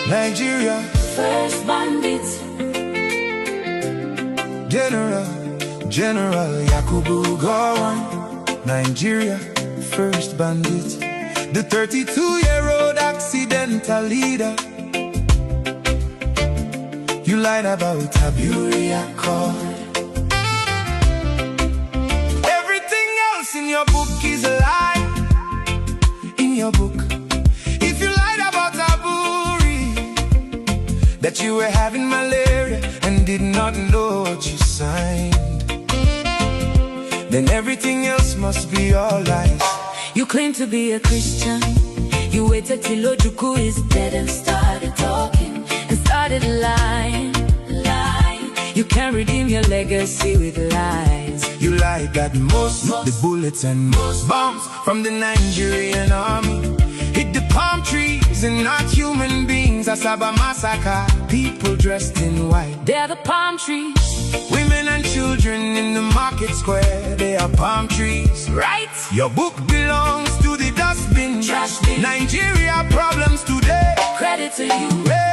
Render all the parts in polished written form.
Nigeria, first bandits. General Yakubu Gowon. Nigeria, first bandit. The 32-year-old accidental leader. You lied about Aburi Accord. Everything else in your book is a lie. In your book, if you lied about Aburi, that you were having malaria and did not know what you signed, then everything else must be all lies. You claim to be a Christian. You waited till Ojuku is dead and started talking and started lying. You can't redeem your legacy with lies. You lied that most the bullets and most bombs from the Nigerian army hit the palm trees and not human beings. Asaba massacre, people dressed in white. They're the palm trees. Women and children in the market square, they are palm trees. Right? Your book belongs to the dustbin. Trash bin. Nigeria problems today. Credit to you. Hey.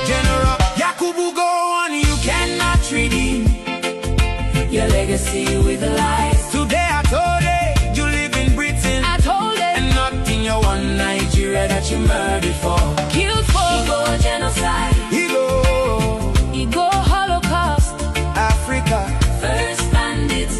General Yakubu Gowon, you cannot redeem your legacy with lies. Today I told it, you live in Britain. I told it. And not in your one Nigeria that you murdered for. Killed for. Ego genocide. Ego Holocaust. Africa. First bandits.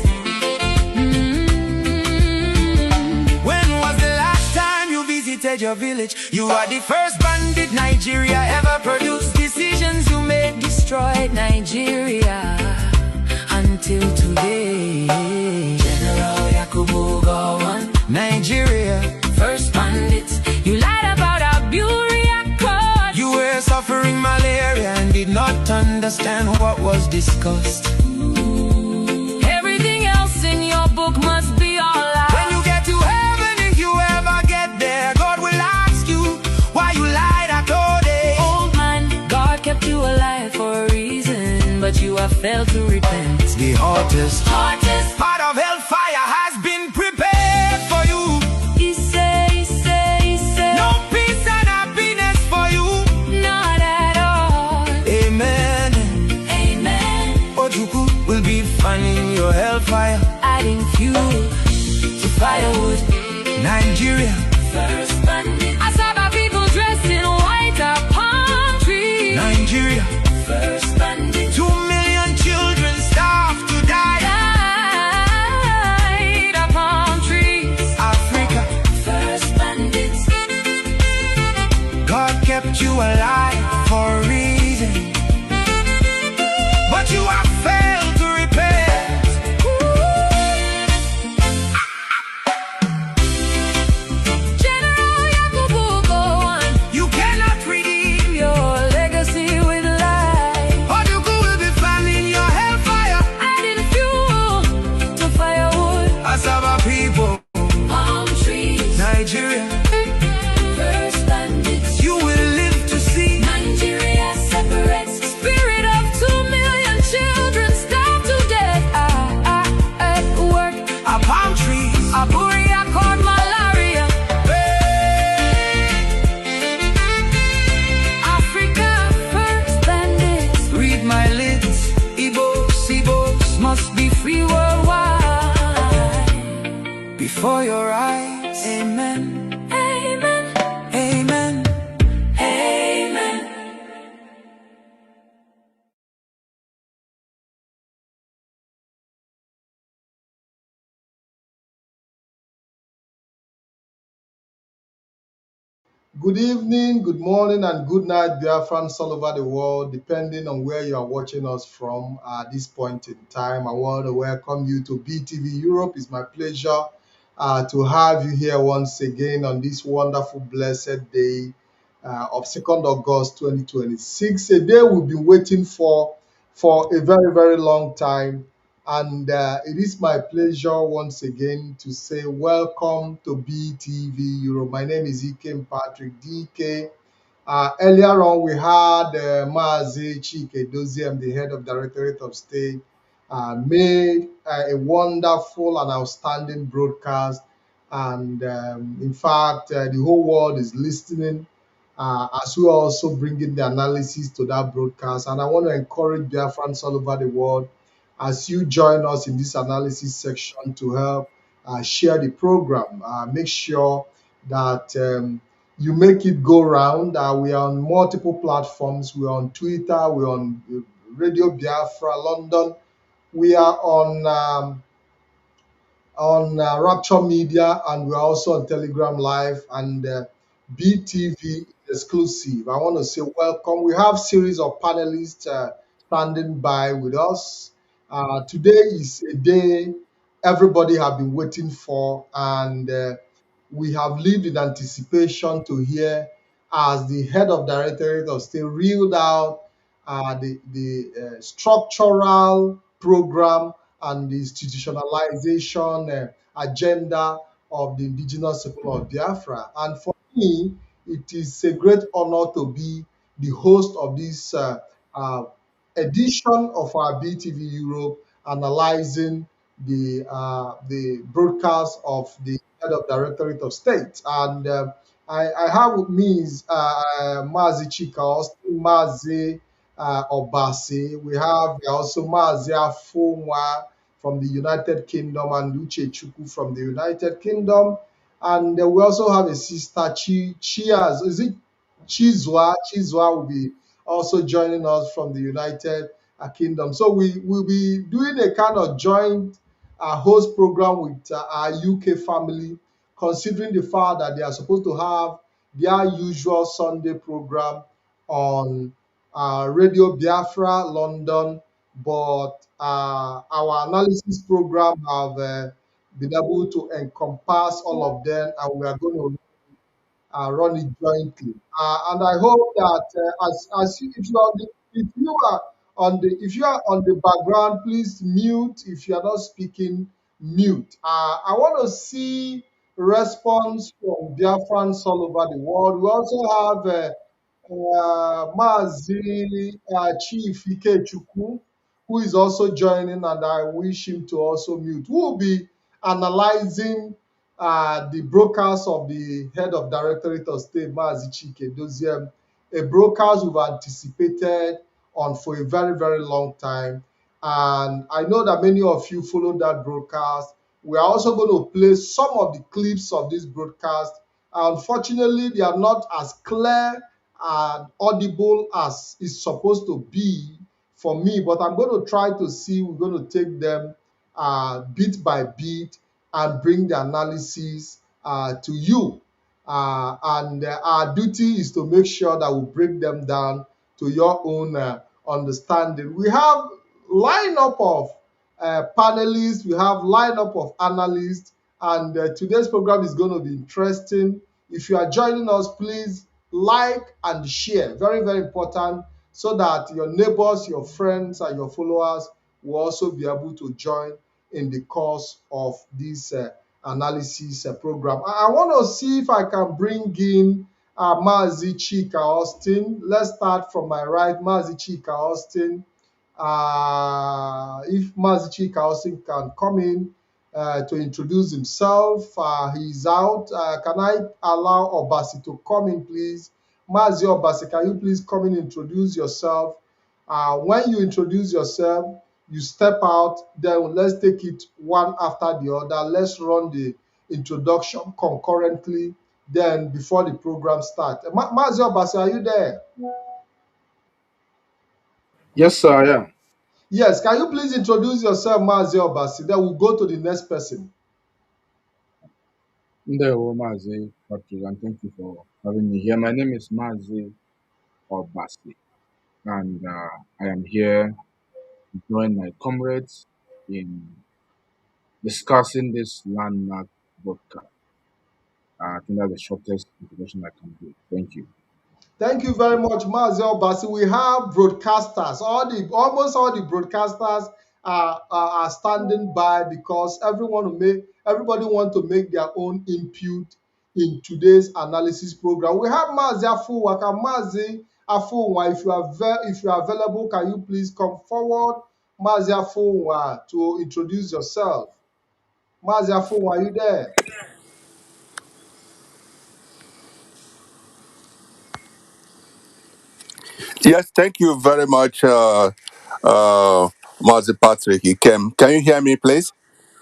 When was the last time you visited your village? You are the first bandit Nigeria ever produced. Decisions you made destroyed Nigeria until today. General Yakubu Gowon. Nigeria, first bandits. You lied about Aburi Accord. you were suffering malaria and did not understand what was discussed. Everything else in your book must be all lies. When you get to heaven, if you ever get there, God will ask you why you lied at all day. Old man, God kept you alive for a reason, but you have failed to repent. The hottest part of hellfire has been prepared for you. He say, No peace and happiness for you. not at all. Amen. Amen. Ojuku will be fanning your hellfire. Adding fuel to firewood. Nigeria, First bandit. Asaba people dressed in white are palm trees. Nigeria, First bandit. 2 million children starved to die. Died are palm trees. Africa, First bandits. God kept you alive for a reason, but you have failed to repent. General Yakubu Gowon. You cannot redeem Your legacy with lies. Ojuku will be fanning your hellfire. Adding fuel to firewood. Asaba people, Palm trees. Nigeria, First bandits. you will live to see Nigeria separates. Spirit of 2 million children starved to death. At work. our palm trees. Aburi Accord malaria. Africa first bandits. Read my lips, Ibos must be free worldwide before your eyes. Amen. Amen. Amen. Amen. Good evening, good morning, and good night, Biafrans all over the world, depending on where you are watching us from at this point in time. I want to welcome you to BTV Europe. It's my pleasure to have you here once again on this wonderful, blessed day of 2nd August 2026, a day we've been waiting for a very, very long time. And it is my pleasure once again to say welcome to BTV Europe. My name is Ikem Patrick DK. Earlier on, we had Mazi Chikadibia Edoziem, the head of Directorate of State, made a wonderful and outstanding broadcast. And in fact, the whole world is listening as we are also bringing the analysis to that broadcast. And I want to encourage Biafrans all over the world as you join us in this analysis section to help share the program. Make sure that you make it go round. We are on multiple platforms. We're on Twitter. We're on Radio Biafra London. We are on Rapture Media, and we're also on Telegram Live and BTV exclusive. I want to say welcome. We have series of panelists standing by with us. Today is a day everybody have been waiting for, and we have lived in anticipation to hear as the head of Directorate of State reeled out the structural program and the institutionalization agenda of the indigenous people of Biafra. And for me, it is a great honor to be the host of this uh, edition of our BTV Europe analyzing the broadcast of the head of Directorate of State. And I have with me is Mazi Chika, Mazi Obasi. We have also Mazi Afonwa from the United Kingdom and Uche Chukwu from the United Kingdom. And we also have a sister, Chiaz. Is it Chizwa? Chizwa will be also joining us from the United Kingdom. So we will be doing a kind of joint host program with our UK family, considering the fact that they are supposed to have their usual Sunday program on Radio Biafra London, but our analysis program have been able to encompass all of them, and we are going to run it jointly. And I hope that if you are if you are on the background, please mute. If you are not speaking, mute. I want to see response from Biafrans all over the world. We also have Mazi Chief Ikechukwu, who is also joining, and I wish him to also mute. Who will be analyzing the broadcast of the head of Directorate of State, Mazi Chikadibia Edoziem, a broadcast we've anticipated on for a very, very long time. And I know that many of you followed that broadcast. We are also going to play some of the clips of this broadcast. Unfortunately, they are not as clear and audible as it's supposed to be for me, but I'm going to try to see. We're going to take them bit by bit and bring the analysis to you. And our duty is to make sure that we break them down to your own understanding. We have lineup of panelists, we have lineup of analysts, and today's program is going to be interesting. If you are joining us, please like and share. Very, very important, so that your neighbors, your friends, and your followers will also be able to join in the course of this analysis program. I want to see if I can bring in Mazi Chika Austin. Let's start from my right. Mazi Chika Austin. If Mazi Chika Austin can come in to introduce himself, he's out. Can I allow Obasi to come in, please? Mazi Obasi, can you please come in and introduce yourself? When you introduce yourself, you step out, then let's take it one after the other. Let's run the introduction concurrently, then before the program starts. Mazi Obasi, are you there? Yes, sir, I am. Yes, can you please introduce yourself, Mazi Obasi? Then we'll go to the next person. Ndewo, Mazi Patrick, and thank you for having me here. My name is Mazi Obasi, and I am here to join my comrades in discussing this landmark broadcast. I think that's the shortest introduction I can do. Thank you. Thank you very much, Mazi Obasi. We have broadcasters. Almost all the broadcasters are standing by because everybody want to make their own input in today's analysis program. We have Mazi Afuwa. Mazi Afuwa, if you are available, can you please come forward, Mazi Afuwa, to introduce yourself? Mazi Afuwa, are you there? Yes, thank you very much, Mazi Patrick. Can you hear me, please?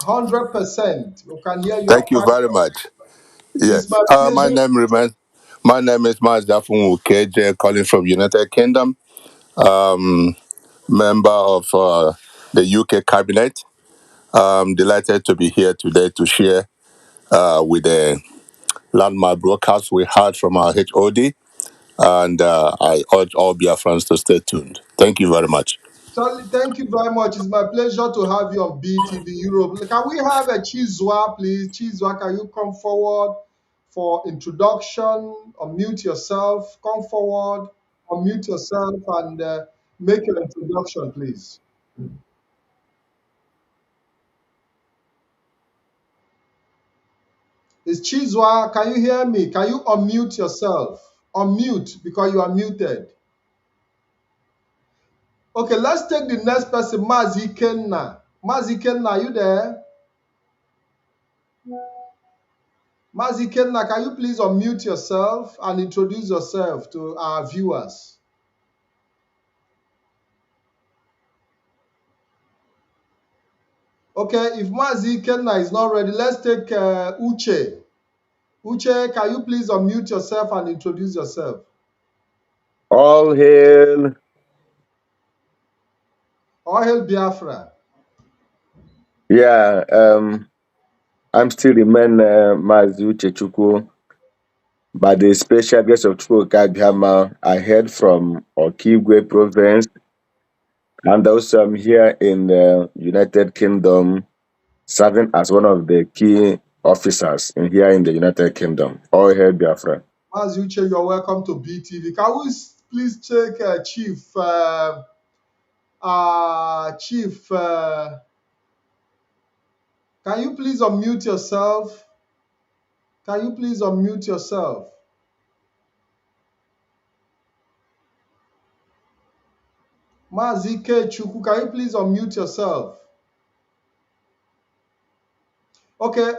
100%. We can hear you Thank you quite very well. much. It's Yes, my pleasure. my name is Mazi KJ, calling from United Kingdom, member of the UK cabinet. I'm delighted to be here today to share with the landmark broadcast we had from our HOD, and I urge all Biafrans to stay tuned. Thank you very much. Charlie, thank you very much. It's my pleasure to have you on BTV Europe. Can we have a Chizwa, please? Chizwa, can you come forward for introduction? Unmute yourself. Come forward, unmute yourself, and make your introduction, please. It's Chizwa. Can you hear me? Can you unmute yourself? Unmute because you are muted. Okay, let's take the next person, Mazi Kenna. Mazi Kenna, are you there? Mazi Kenna, can you please unmute yourself and introduce yourself to our viewers? Okay, if Mazi Kenna is not ready, let's take Uche. Uche, can you please unmute yourself and introduce yourself? All hail. All hail Biafra. Yeah, I'm still remain Mazi Chechukwu, by the special grace of Chukwuka Abiyama. I heard from Okigwe province, and also I'm here in the United Kingdom, serving as one of the key officers here in the United Kingdom. All hail Biafra. Mazi Uche, you're welcome to BTV. Can we please take Chief, can you please unmute yourself? Can you please unmute yourself? Mazi Chukwu, can you please unmute yourself? Okay,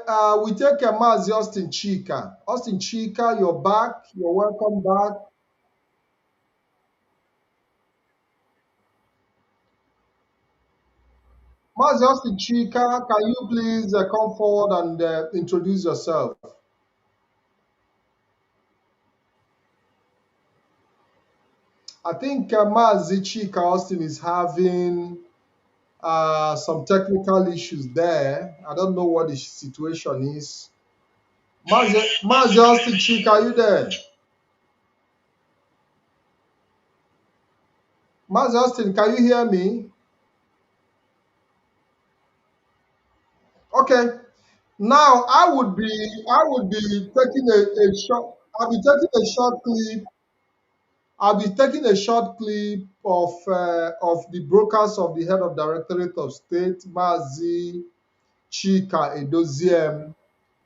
we take Mazi Austin Chika. Austin Chika, you're back. You're welcome back. Mazi Austin Chika, can you please come forward and introduce yourself? I think Mazi Chika Austin is having some technical issues there. I don't know what the situation is. Mazi Austin Chika, are you there? Mazi Austin, can you hear me? Okay. Now I would be taking a short I'll be taking a short clip. I'll be taking a short clip of the broadcast of the head of Directorate of State, Mazi Edoziem.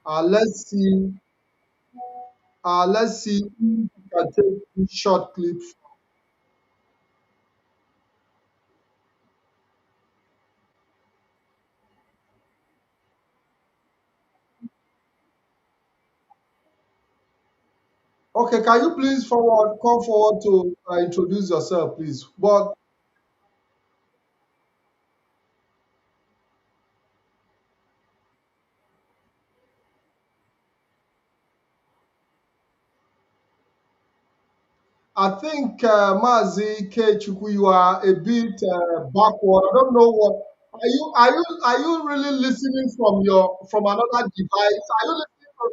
Let's see. Let's see if we can take this short clip. Okay, can you please come forward to introduce yourself, please? But I think Mazi Chukwu, you are a bit backward. I don't know what. Are you really listening from another device? Are you listening to,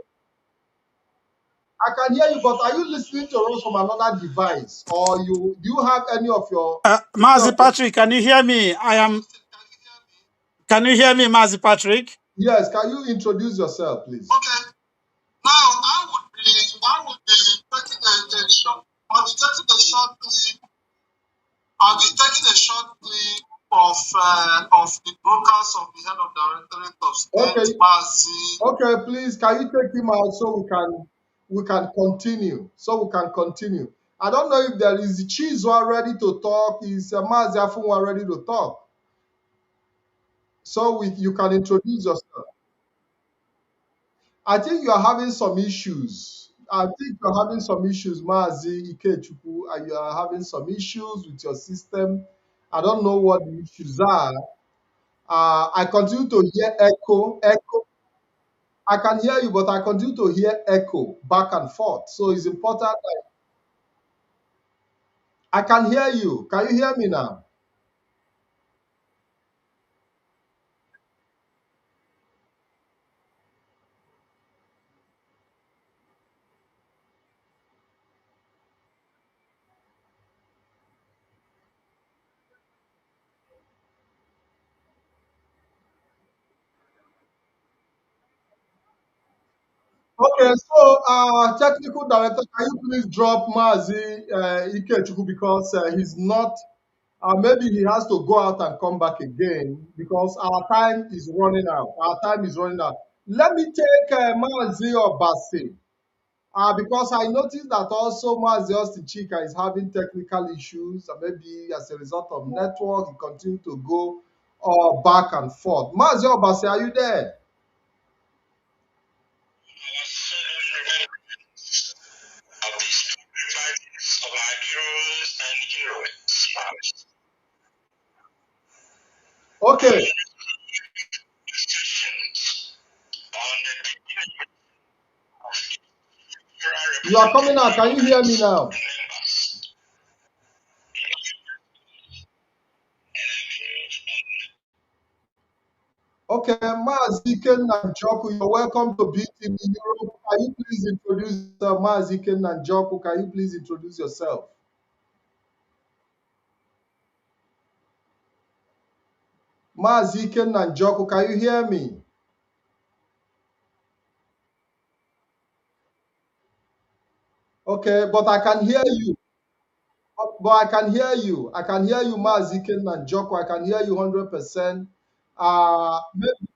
I can hear you, but are you listening to us from another device, or do you have any Mazi of your Patrick, can you hear me? Can you hear me, Mazi Patrick? yes? Can you introduce yourself, please? Okay. Now I would be taking a short. I'll be taking a short clip. I'll be taking a short clip of of the broadcast of the head of directorate of state, Mazi. Okay, please, can you take him out so we can continue? So we can continue. I don't know if there is Chizwa ready to talk. Is Mazi Afunwa ready to talk? So you can introduce yourself. I think you are having some issues. I think you're having some issues, Mazi Ikechukwu, and you are having some issues with your system. I don't know what the issues are. I continue to hear echo, echo. I can hear you, but I continue to hear echo back and forth. So it's important that I can hear you. Can you hear me now? Okay, so technical director, can you please drop Mazi Ikechukwu because he's not. Maybe he has to go out and come back again because our time is running out. Our time is running out. Let me take Mazi Obasi. Because I noticed that also Mazi Austin Chika is having technical issues, and maybe as a result of network, he continues to go back and forth. Mazi Obasi, are you there? Okay, you are coming out. Can you hear me now? Okay, Mazi Njoku, you're welcome to BTV Europe. Can you please introduce Mazi Njoku? Can you please introduce yourself? Mazi Njoku, can you hear me? Okay, but I can hear you. But I can hear you. I can hear you, Mazi Njoku. I can hear you 100%. Maybe,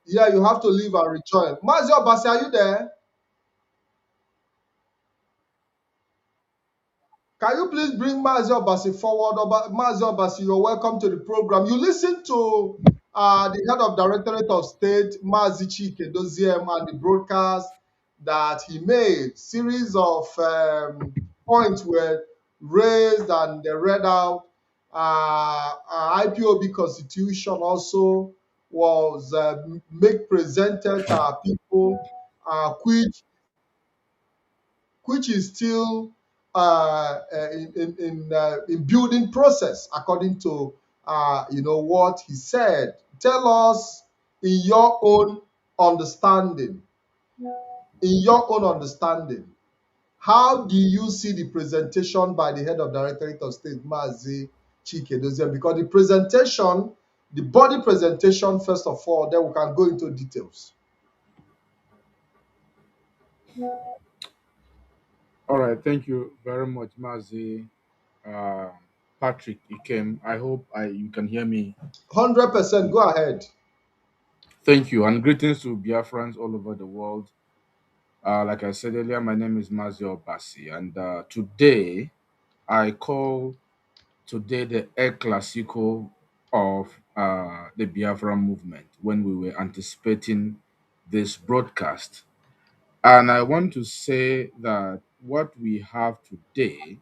yeah, you have to leave and rejoin. Mazi Obasi, are you there? Can you please bring Mazi Obasi forward? Mazi Obasi, you're welcome to the program. You listen to the head of Directorate of State, Mazi Chikadibia Edoziem, and the broadcast that he made. Series of points were raised and they read out. IPOB Constitution also was make presented to our people, which is still in building process according to what he said. Tell us in your own understanding, in your own understanding, how do you see the presentation by the head of Directorate of State, Mazi Chikadibia? Because the presentation, the body presentation, first of all, then we can go into details. All right, thank you very much, Mazi. Uh, Patrick Ikem. I hope you can hear me. 100%, go ahead. Thank you, and greetings to Biafrans all over the world. Like I said earlier, my name is Mazi Obasi, and today I call today the El Clasico of the Biafran movement when we were anticipating this broadcast. And I want to say that what we have today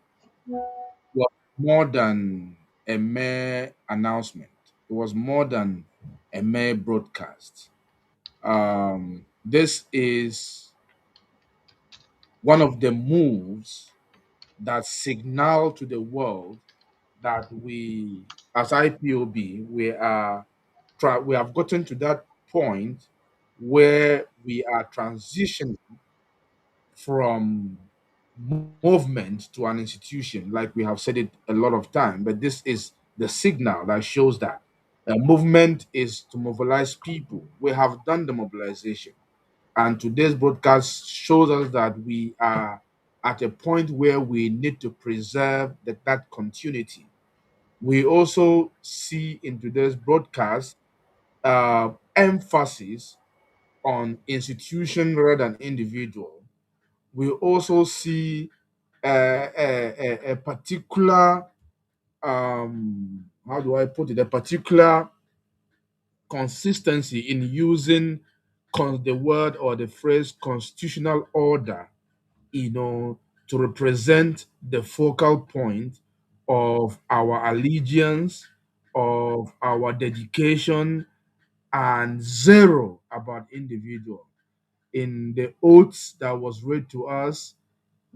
was more than a mere announcement. It was more than a mere broadcast. This is one of the moves that signal to the world that we, as IPOB, we have gotten to that point where we are transitioning from movement to an institution, like we have said it a lot of time. But this is the signal that shows that a movement is to mobilize people. We have done the mobilization, and today's broadcast shows us that we are at a point where we need to preserve that continuity. We also see in today's broadcast emphasis on institution rather than individual. We also see a particular, how do I put it, a particular consistency in using the word or the phrase constitutional order, to represent the focal point of our allegiance, of our dedication, and zero about individual. In the oaths that was read to us,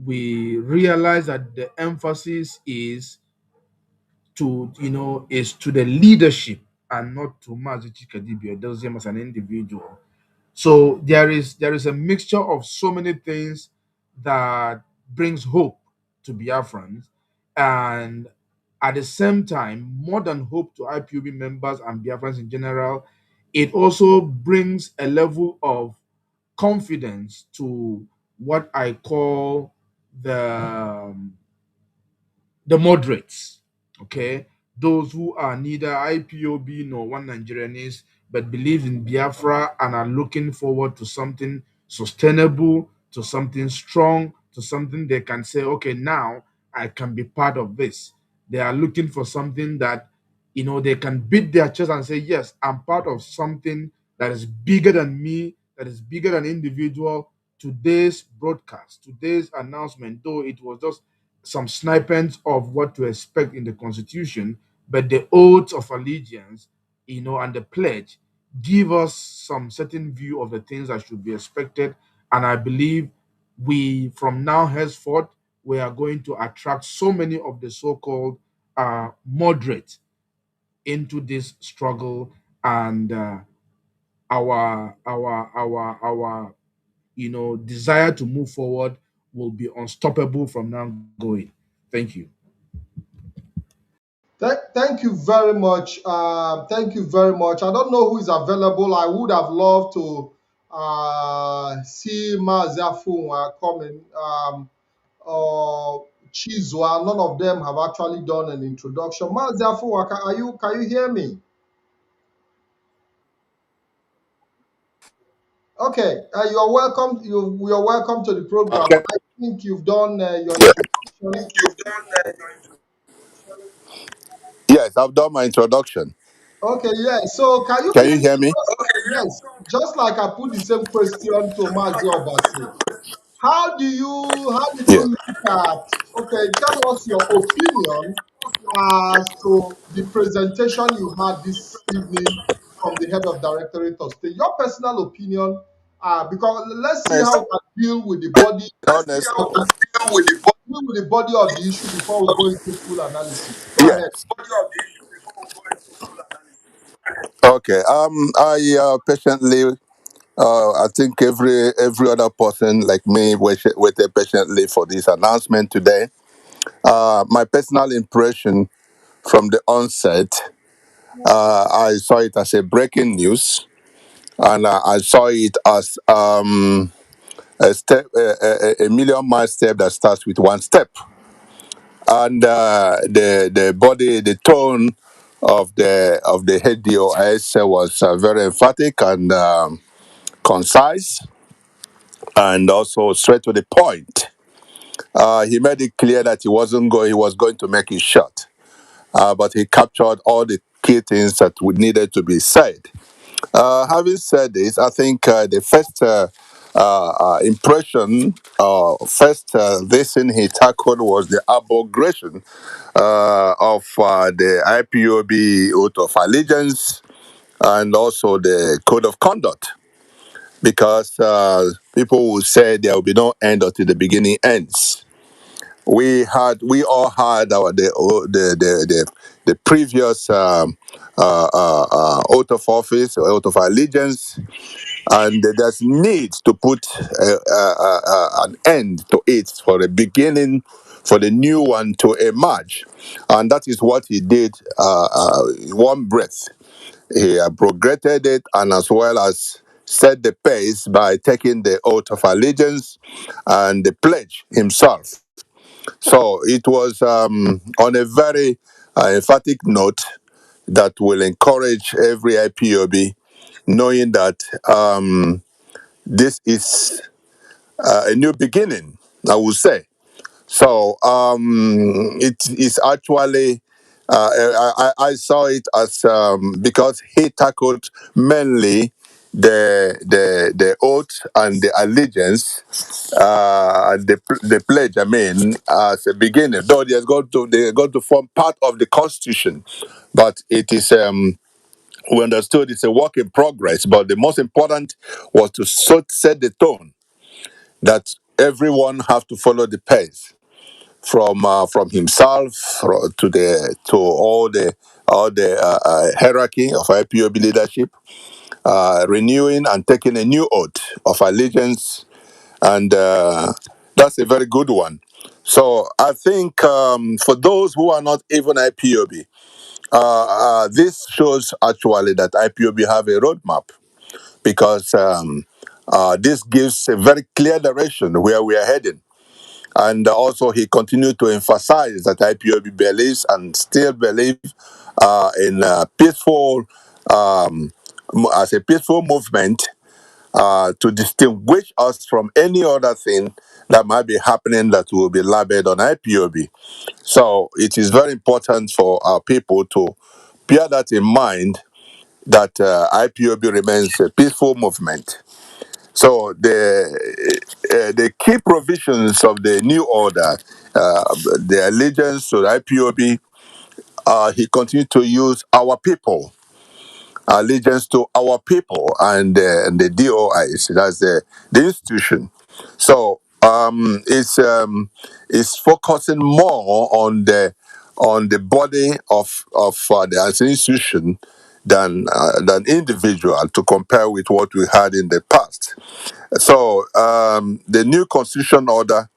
we realize that the emphasis is to the leadership and not to Mazi Chikadibia Edoziem as an individual. So there is a mixture of so many things that brings hope to Biafrans, and at the same time, more than hope to IPOB members and Biafrans in general, it also brings a level of confidence to what I call the the moderates, okay, those who are neither IPOB nor one Nigerianese, but believe in Biafra and are looking forward to something sustainable, to something strong, to something they can say, okay, now I can be part of this. They are looking for something that they can beat their chest and say, yes, I'm part of something that is bigger than me, that is bigger than individual. Today's broadcast, today's announcement, though it was just some snipings of what to expect in the constitution, but the oath of allegiance, and the pledge give us some certain view of the things that should be expected. And I believe we, from now henceforth, we are going to attract so many of the so-called moderate into this struggle, and our desire to move forward will be unstoppable from now going. Thank you. Thank you very much. Thank you very much. I don't know who is available. I would have loved to see Maziafu coming, or Chizwa. None of them have actually done an introduction. Maziafu, can you hear me? Okay, you're welcome. You're welcome to the program. Okay. I think you've done your Yeah. introduction. Yes, I've done my introduction. Okay, yeah. So can you Can you please, hear me? yes, just like I put the same question to Mazi Obasi. How did you Yeah. look at, okay, tell us your opinion as to the presentation you had this evening from the head of Directorate of State. Your personal opinion, because let's see how Honest. we can deal with the body, Honest. deal with the body of the issue before we go into full analysis. Go ahead. Yes. Okay. I patiently. I think every other person like me waited patiently for this announcement today. My personal impression from the onset, I saw it as a breaking news, and I saw it as a step, a million mile step that starts with one step. And the body, the tone of the HDOS was very emphatic and concise, and also straight to the point. He made it clear that he was going to make it short, but he captured all the key things that would needed to be said. Having said this, I think the first impression, first this thing he tackled was the abrogation of the IPOB oath of allegiance and also the code of conduct, because people will say there will be no end until the beginning ends. We all had our the previous oath of office, oath of allegiance, and there's need to put an end to it for the beginning, for the new one to emerge, and that is what he did in one breath. He abrogated it, and as well as set the pace by taking the oath of allegiance and the pledge himself. So it was on a very emphatic note that will encourage every IPOB, knowing that this is a new beginning, I would say. So it is actually, I saw it as because he tackled mainly the oath and the allegiance, the pledge. I mean, as a beginning, though they're going to form part of the constitution, but it is. We understood it's a work in progress, but the most important was to set the tone that everyone have to follow the pace from himself to all the hierarchy of IPOB leadership, renewing and taking a new oath of allegiance, and that's a very good one. So I think for those who are not even IPOB, this shows actually that IPOB have a roadmap because this gives a very clear direction where we are heading. And also, he continued to emphasize that IPOB believes and still believe in peaceful, as a peaceful movement to distinguish us from any other thing that might be happening that will be labeled on IPOB. So it is very important for our people to bear that in mind that IPOB remains a peaceful movement. So the key provisions of the new order, the allegiance to the IPOB, he continued to use our people, allegiance to our people, and the DOIs, that's the institution. So it's focusing more on the body of the institution than individual to compare with what we had in the past. So the new constitution order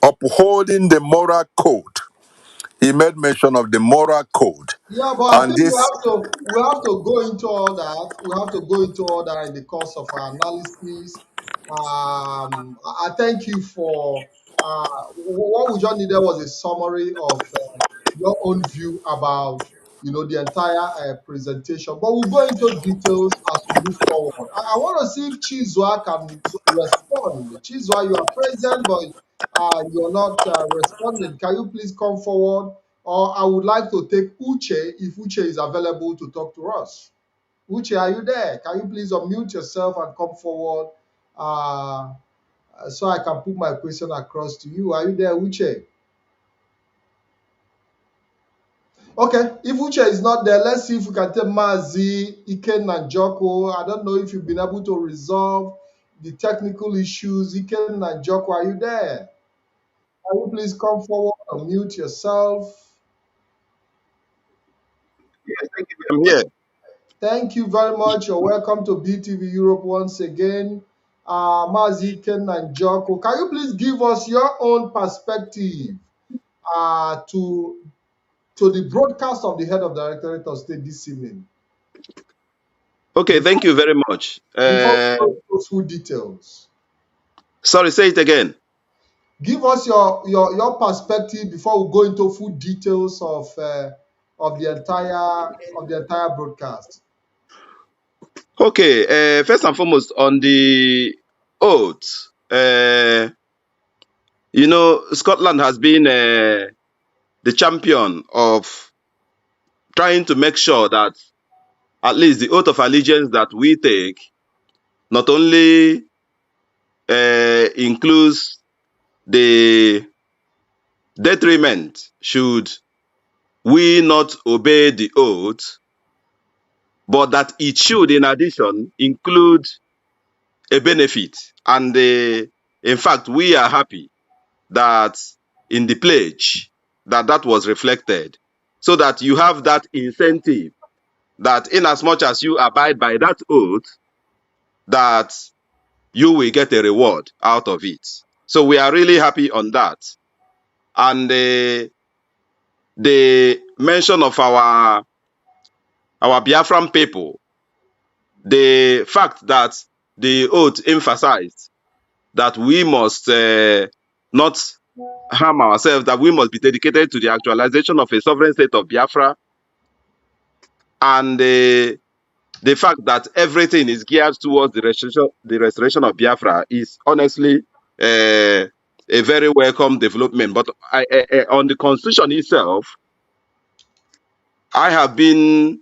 upholding the moral code. He made mention of the moral code, Yeah, but I and think this. we have to go into all that. We have to go into all that in the course of our analysis. I thank you for what we just needed was a summary of your own view about the entire presentation. But we'll go into details as we move forward. I want to see if Chizwa can respond. Chizwa, you are present, but you're not responding. Can you please come forward? Or I would like to take Uche if Uche is available to talk to us. Uche, are you there? Can you please unmute yourself and come forward uh, so I can put my question across to you? Are you there, Uche? Okay, if Uche is not there, let's see if we can take Mazi, Iken, and Joko. I don't know if you've been able to resolve the technical issues. Iken and Joko, are you there? Can you please come forward and mute yourself? I'm here. Thank you very much. You're welcome to BTV Europe once again. Mazi, Ken, and Joko, can you please give us your own perspective to the broadcast of the head of directorate of state this evening Okay, thank you very much. before we go into those full details? Sorry, say it again. Give us your perspective before we go into full details of the entire broadcast. Okay, first and foremost, on the oath, Scotland has been the champion of trying to make sure that at least the oath of allegiance that we take not only includes the detriment should we not obey the oath, but that it should, in addition, include a benefit. And in fact, we are happy that in the pledge that was reflected, so that you have that incentive that in as much as you abide by that oath, that you will get a reward out of it. So we are really happy on that. And the mention of our Biafran people, the fact that the oath emphasized that we must not harm ourselves, that we must be dedicated to the actualization of a sovereign state of Biafra, and the fact that everything is geared towards the restoration of Biafra is honestly a very welcome development. But on the constitution itself, I have been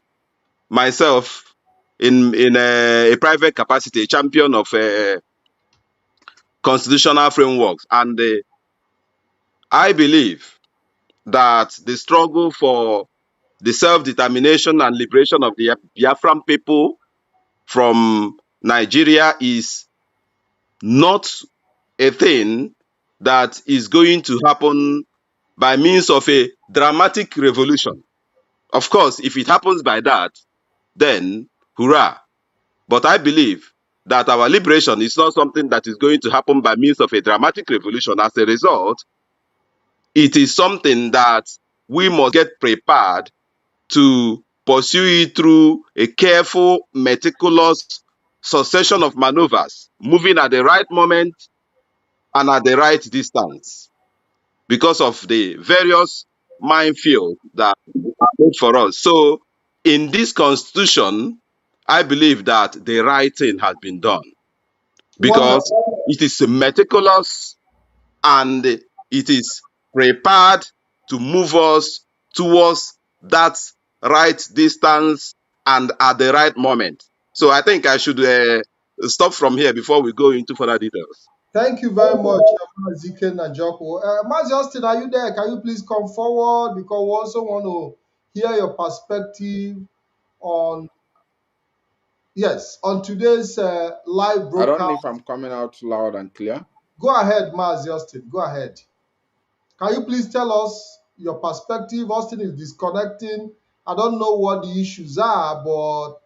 myself in a private capacity a champion of constitutional frameworks, and I believe that the struggle for the self-determination and liberation of the Biafran people from Nigeria is not a thing that is going to happen by means of a dramatic revolution. Of course, if it happens by that, then hurrah. But I believe that our liberation is not something that is going to happen by means of a dramatic revolution. As a result, it is something that we must get prepared to pursue it through a careful, meticulous succession of maneuvers, moving at the right moment and at the right distance, because of the various minefields that are made for us. So, in this constitution, I believe that the right thing has been done because Wonderful. it is meticulous and it is prepared to move us towards that right distance and at the right moment. So I think I should stop from here before we go into further details. Thank you very much, Mazi and Joko. Mazi Austin, are you there? Can you please come forward? Because we also want to hear your perspective on, yes, on today's live I don't know broadcast. if I'm coming out loud and clear. Go ahead, Mazi Austin. Go ahead. Can you please tell us your perspective? Austin is disconnecting. I don't know what the issues are, but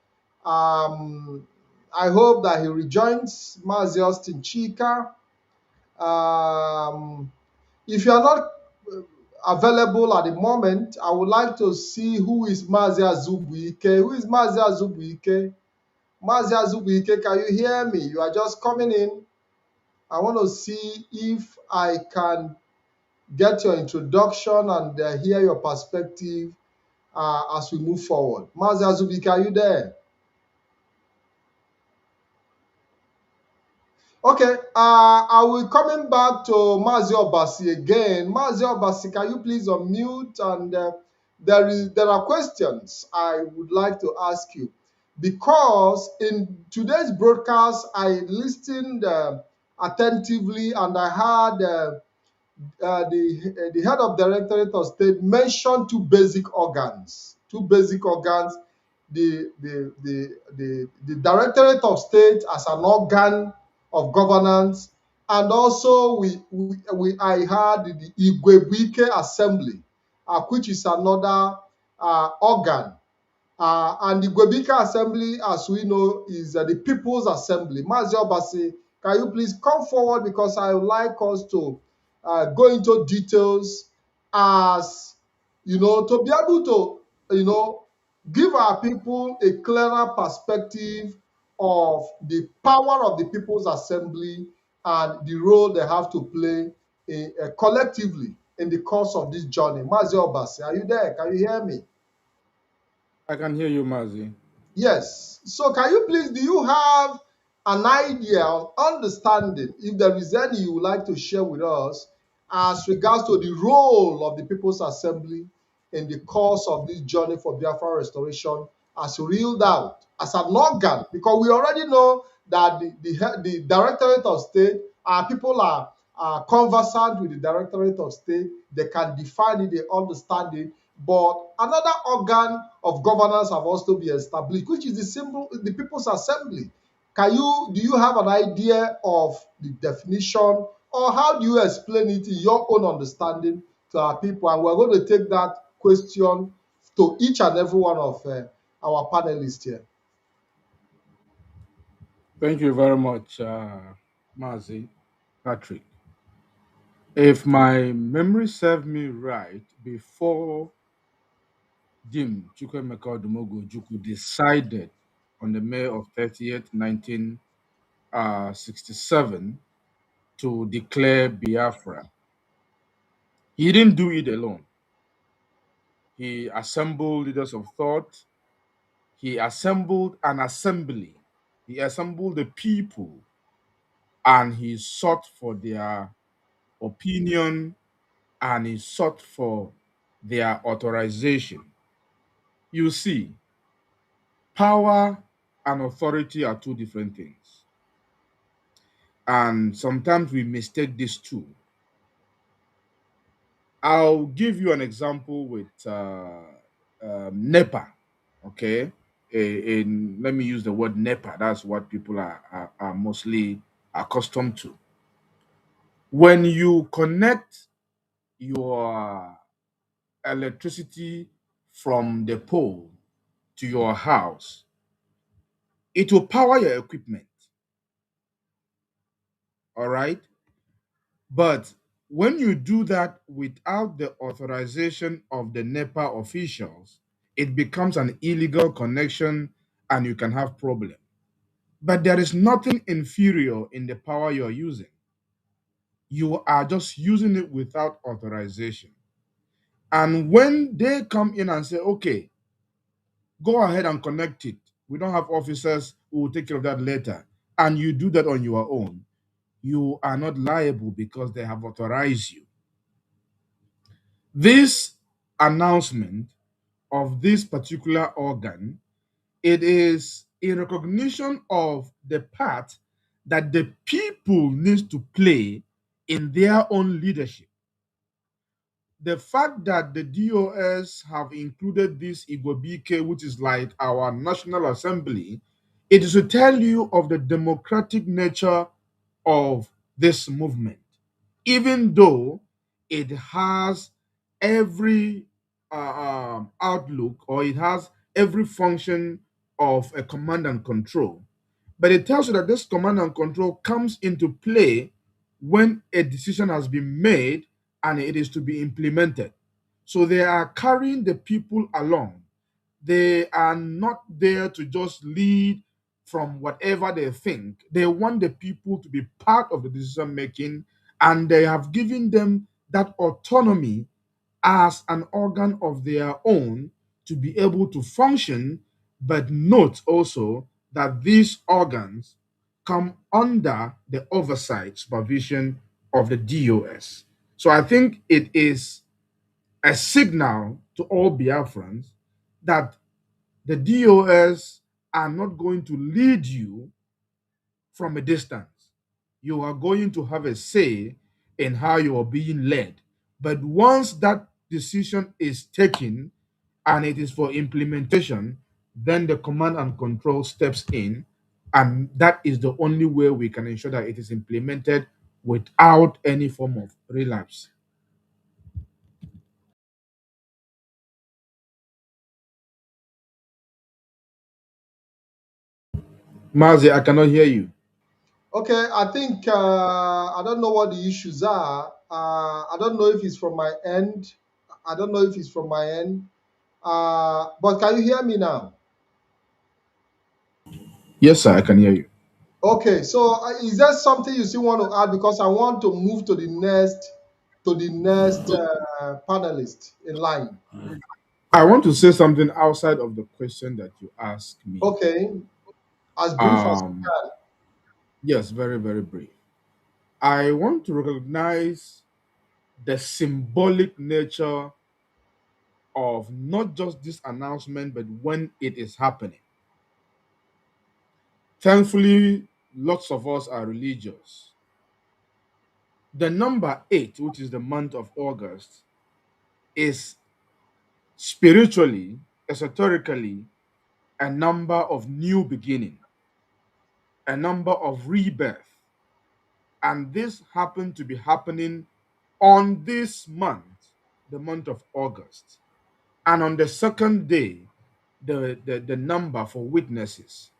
I hope that he rejoins. Mazi Austin Chika. Um, if you are not available at the moment, I would like to see who is Mazi Azubuike. Who is Mazi Azubuike? Mazi Azubuike, can you hear me? You are just coming in. I want to see if I can get your introduction and hear your perspective as we move forward. Mazi Azubuike, are you there? Okay, I will coming back to Mazi Obasi again. Mazi Obasi, can you please unmute? And there are questions I would like to ask you, because in today's broadcast I listened attentively, and I heard the head of Directorate of State mention two basic organs. The Directorate of State as an organ of governance, and also I heard the Igwebuike Assembly, which is another organ. And the Gwebika Assembly, as we know, is the People's Assembly. Mazi Obasi, can you please come forward, because I would like us to go into details, as to be able to give our people a clearer perspective of the power of the People's Assembly and the role they have to play collectively in the course of this journey. Mazi Obasi, are you there? Can you hear me? I can hear you, Mazi. Yes. So can you please, do you have an idea or understanding, if there is any you would like to share with us, as regards to the role of the People's Assembly in the course of this journey for Biafra restoration, as reeled out as an organ? Because we already know that the Directorate of State, people are conversant with the Directorate of State, they can define it, they understand it, but another organ of governance have also been established, which is the People's Assembly. Do you have an idea of the definition, or how do you explain it in your own understanding to our people? And we're going to take that question to each and every one of our panelists here. Thank you very much, Mazi Patrick. If my memory serves me right, before Jim Chukwemeka Odumogu Ojukwu decided on the May of 30th, 1967, to declare Biafra, He didn't do it alone. He assembled leaders of thought. He assembled an assembly. He assembled the people and he sought for their opinion and he sought for their authorization. You see, power and authority are two different things. And sometimes we mistake these two. I'll give you an example with NEPA. Okay. Let me use the word NEPA. That's what people are mostly accustomed to. When you connect your electricity from the pole to your house, it will power your equipment. All right. But when you do that without the authorization of the NEPA officials, it becomes an illegal connection and you can have problem. But there is nothing inferior in the power you're using. You are just using it without authorization. And when they come in and say, okay, go ahead and connect it, we don't have officers who will take care of that later, and you do that on your own, you are not liable because they have authorized you. This announcement of this particular organ, it is in recognition of the part that the people need to play in their own leadership. The fact that the DOS have included this Igobike, which is like our National Assembly, it is to tell you of the democratic nature of this movement, even though it has every outlook or it has every function of a command and control. But it tells you that this command and control comes into play when a decision has been made and it is to be implemented. So they are carrying the people along. They are not there to just lead from whatever they think. They want the people to be part of the decision making, and they have given them that autonomy as an organ of their own to be able to function. But note also that these organs come under the oversight supervision of the DOS. So I think it is a signal to all Biafrans that the DOS are not going to lead you from a distance. You are going to have a say in how you are being led. But once that decision is taken and it is for implementation, then the command and control steps in. And that is the only way we can ensure that it is implemented without any form of relapse. Mazi, I cannot hear you. Okay, I think I don't know what the issues are. I don't know if it's from my end. I don't know if it's from my end. But can you hear me now? Yes, sir, I can hear you. Okay, so is there something you still want to add? Because I want to move to the next panelist in line. I want to say something outside of the question that you asked me. Okay, as brief as you Um, yes, very, very brief. I want to recognize the symbolic nature of not just this announcement, but when it is happening. Thankfully, lots of us are religious. The number 8, which is the month of August, is spiritually, esoterically, a number of new beginning, a number of rebirth. And this happened to be happening on this month, the month of August. And on the second day, the number for witnesses.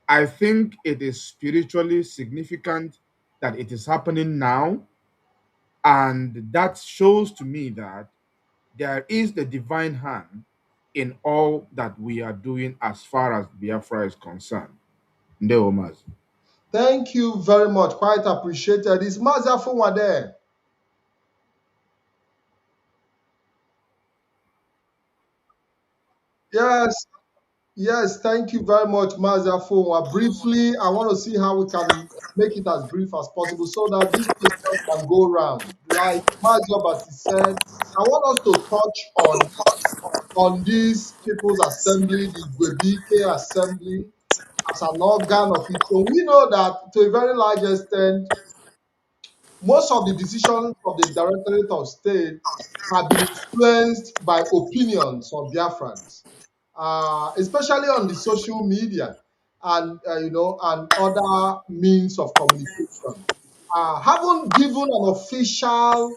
I think it is spiritually significant that it is happening now. And that shows to me that there is the divine hand in all that we are doing as far as Biafra is concerned. Ndewo Mazi. Thank you very much. Quite appreciated. Is Mazi Afunwa there? Yes, yes, thank you very much, Mazia Fon. Briefly, I want to see how we can make it as brief as possible so that this question can go round. Like Mazia Basi said, I want us to touch on this People's Assembly, the Gwebike Assembly, as an organ of its own. We know that to a very large extent, most of the decisions of the Directorate of State have been influenced by opinions of Biafrans, especially on the social media and and other means of communication. Haven't given an official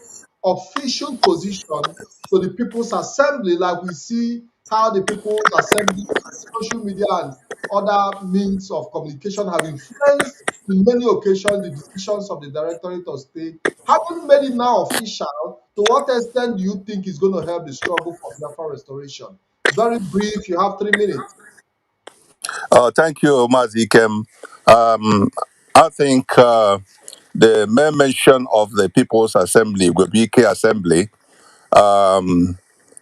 position to the People's Assembly, like we see how the People's Assembly, social media, and other means of communication have influenced in many occasions the decisions of the Directorate of State. Haven't made it now official. To what extent do you think is going to help the struggle for Biafra restoration? Very brief, you have 3 minutes. Thank you, Mazi Kem. I think the main mention of the People's Assembly, Gwebike Assembly,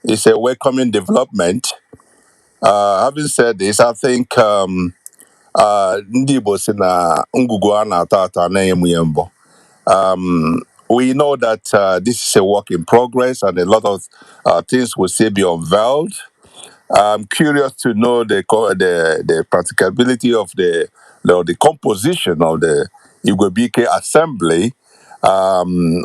is a welcoming development. Having said this, I think ndị Igbo si na ngwugwu a na-ata ata na-emu ya mbọ. We know that this is a work in progress and a lot of things will still be unveiled. I'm curious to know the practicability of the composition of the Igwebike Assembly. The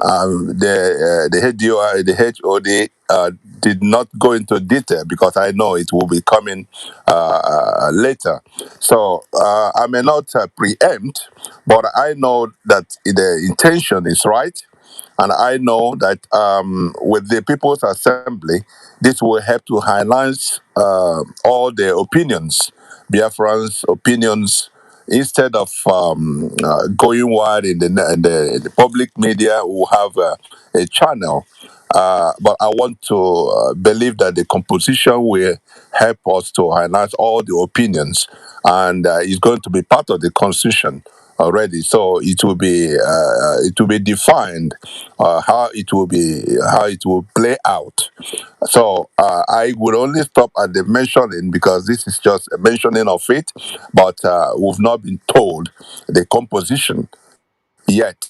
HOD did not go into detail because I know it will be coming later. So I may not preempt, but I know that the intention is right. And I know that with the People's Assembly, this will help to highlight all the opinions, Biafrans' opinions, instead of going wide in the public media. Will have a channel. But I want to believe that the composition will help us to highlight all the opinions, and it's going to be part of the constitution already. So it will be defined how it will play out. So I would only stop at the mentioning because this is just a mentioning of it, but we've not been told the composition yet.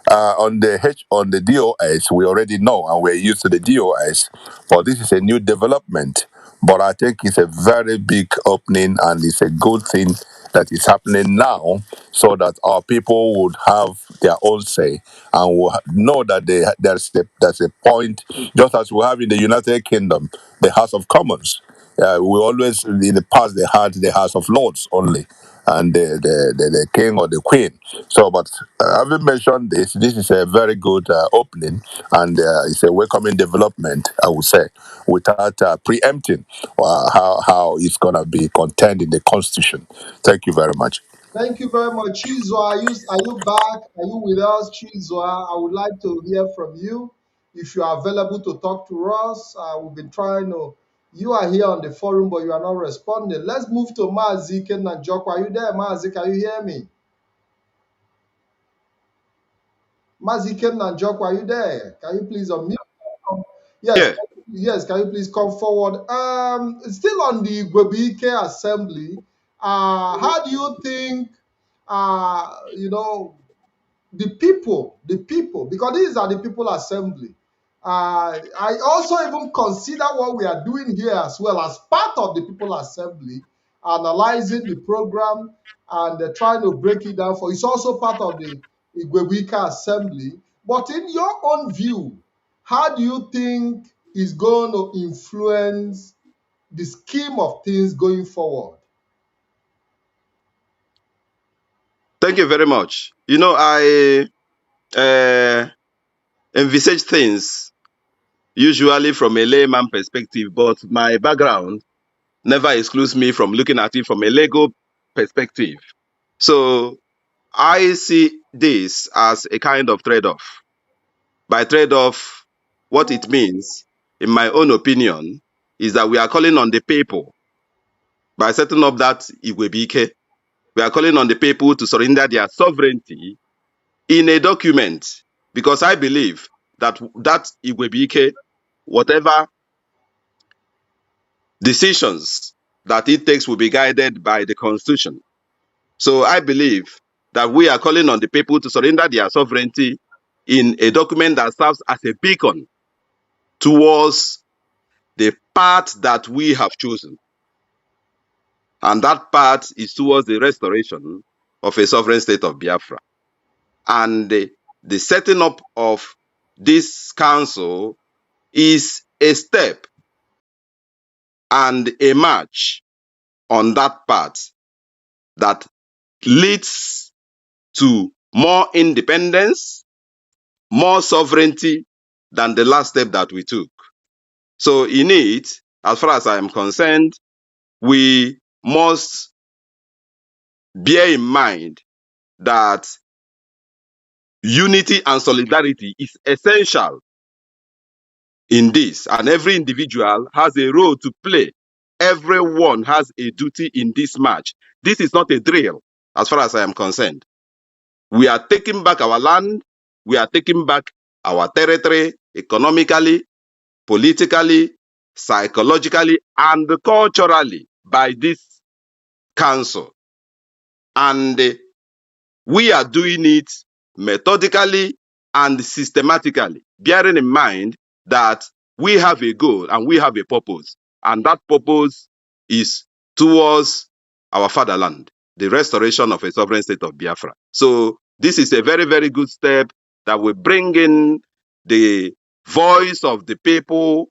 On the DOS, we already know and we're used to the DOS, but this is a new development. But I think it's a very big opening and it's a good thing that is happening now so that our people would have their own say and will know that there's a point, just as we have in the United Kingdom, the House of Commons. We always, in the past, they had the House of Lords only and the king or the queen. So, but having mentioned this, this is a very good opening and it's a welcoming development, I would say, without preempting how it's going to be contained in the constitution. Thank you very much. Thank you very much. Chizwa, are you back? Are you with us, Chizwa? I would like to hear from you. If you are available to talk to us, we've been trying to. You are here on the forum, but you are not responding. Let's move to Mazi Kenanjoko. Are you there, Mazi? Can you hear me? Mazi Kenanjoko, are you there? Can you please unmute? Yes, Yeah. yes. Can you please come forward? Still on the Gwebike Assembly. How do you think? You know, the people, because these are the people assembly. I also even consider what we are doing here as well as part of the people assembly, analyzing the program and trying to break it down for. It's also part of the Igwebika assembly. But in your own view, how do you think is going to influence the scheme of things going forward? Thank you very much. I uh, envisage things usually from a layman perspective, but my background never excludes me from looking at it from a legal perspective. So I see this as a kind of trade off. By trade off, what it means, in my own opinion, is that we are calling on the people by setting up that Igwebike. We are calling on the people to surrender their sovereignty in a document because I believe that Igwebike, whatever decisions that it takes will be guided by the Constitution. So I believe that we are calling on the people to surrender their sovereignty in a document that serves as a beacon towards the path that we have chosen. And that path is towards the restoration of a sovereign state of Biafra. And the setting up of this council is a step and a march on that path that leads to more independence, more sovereignty than the last step that we took. So in it, as far as I am concerned, we must bear in mind that unity and solidarity is essential in this, and every individual has a role to play. Everyone has a duty in this march. This is not a drill, as far as I am concerned. We are taking back our land. We are taking back our territory economically, politically, psychologically, and culturally by this council. And we are doing it methodically and systematically, bearing in mind that we have a goal and we have a purpose. And that purpose is towards our fatherland, the restoration of a sovereign state of Biafra. So this is a very, very good step that will bring in the voice of the people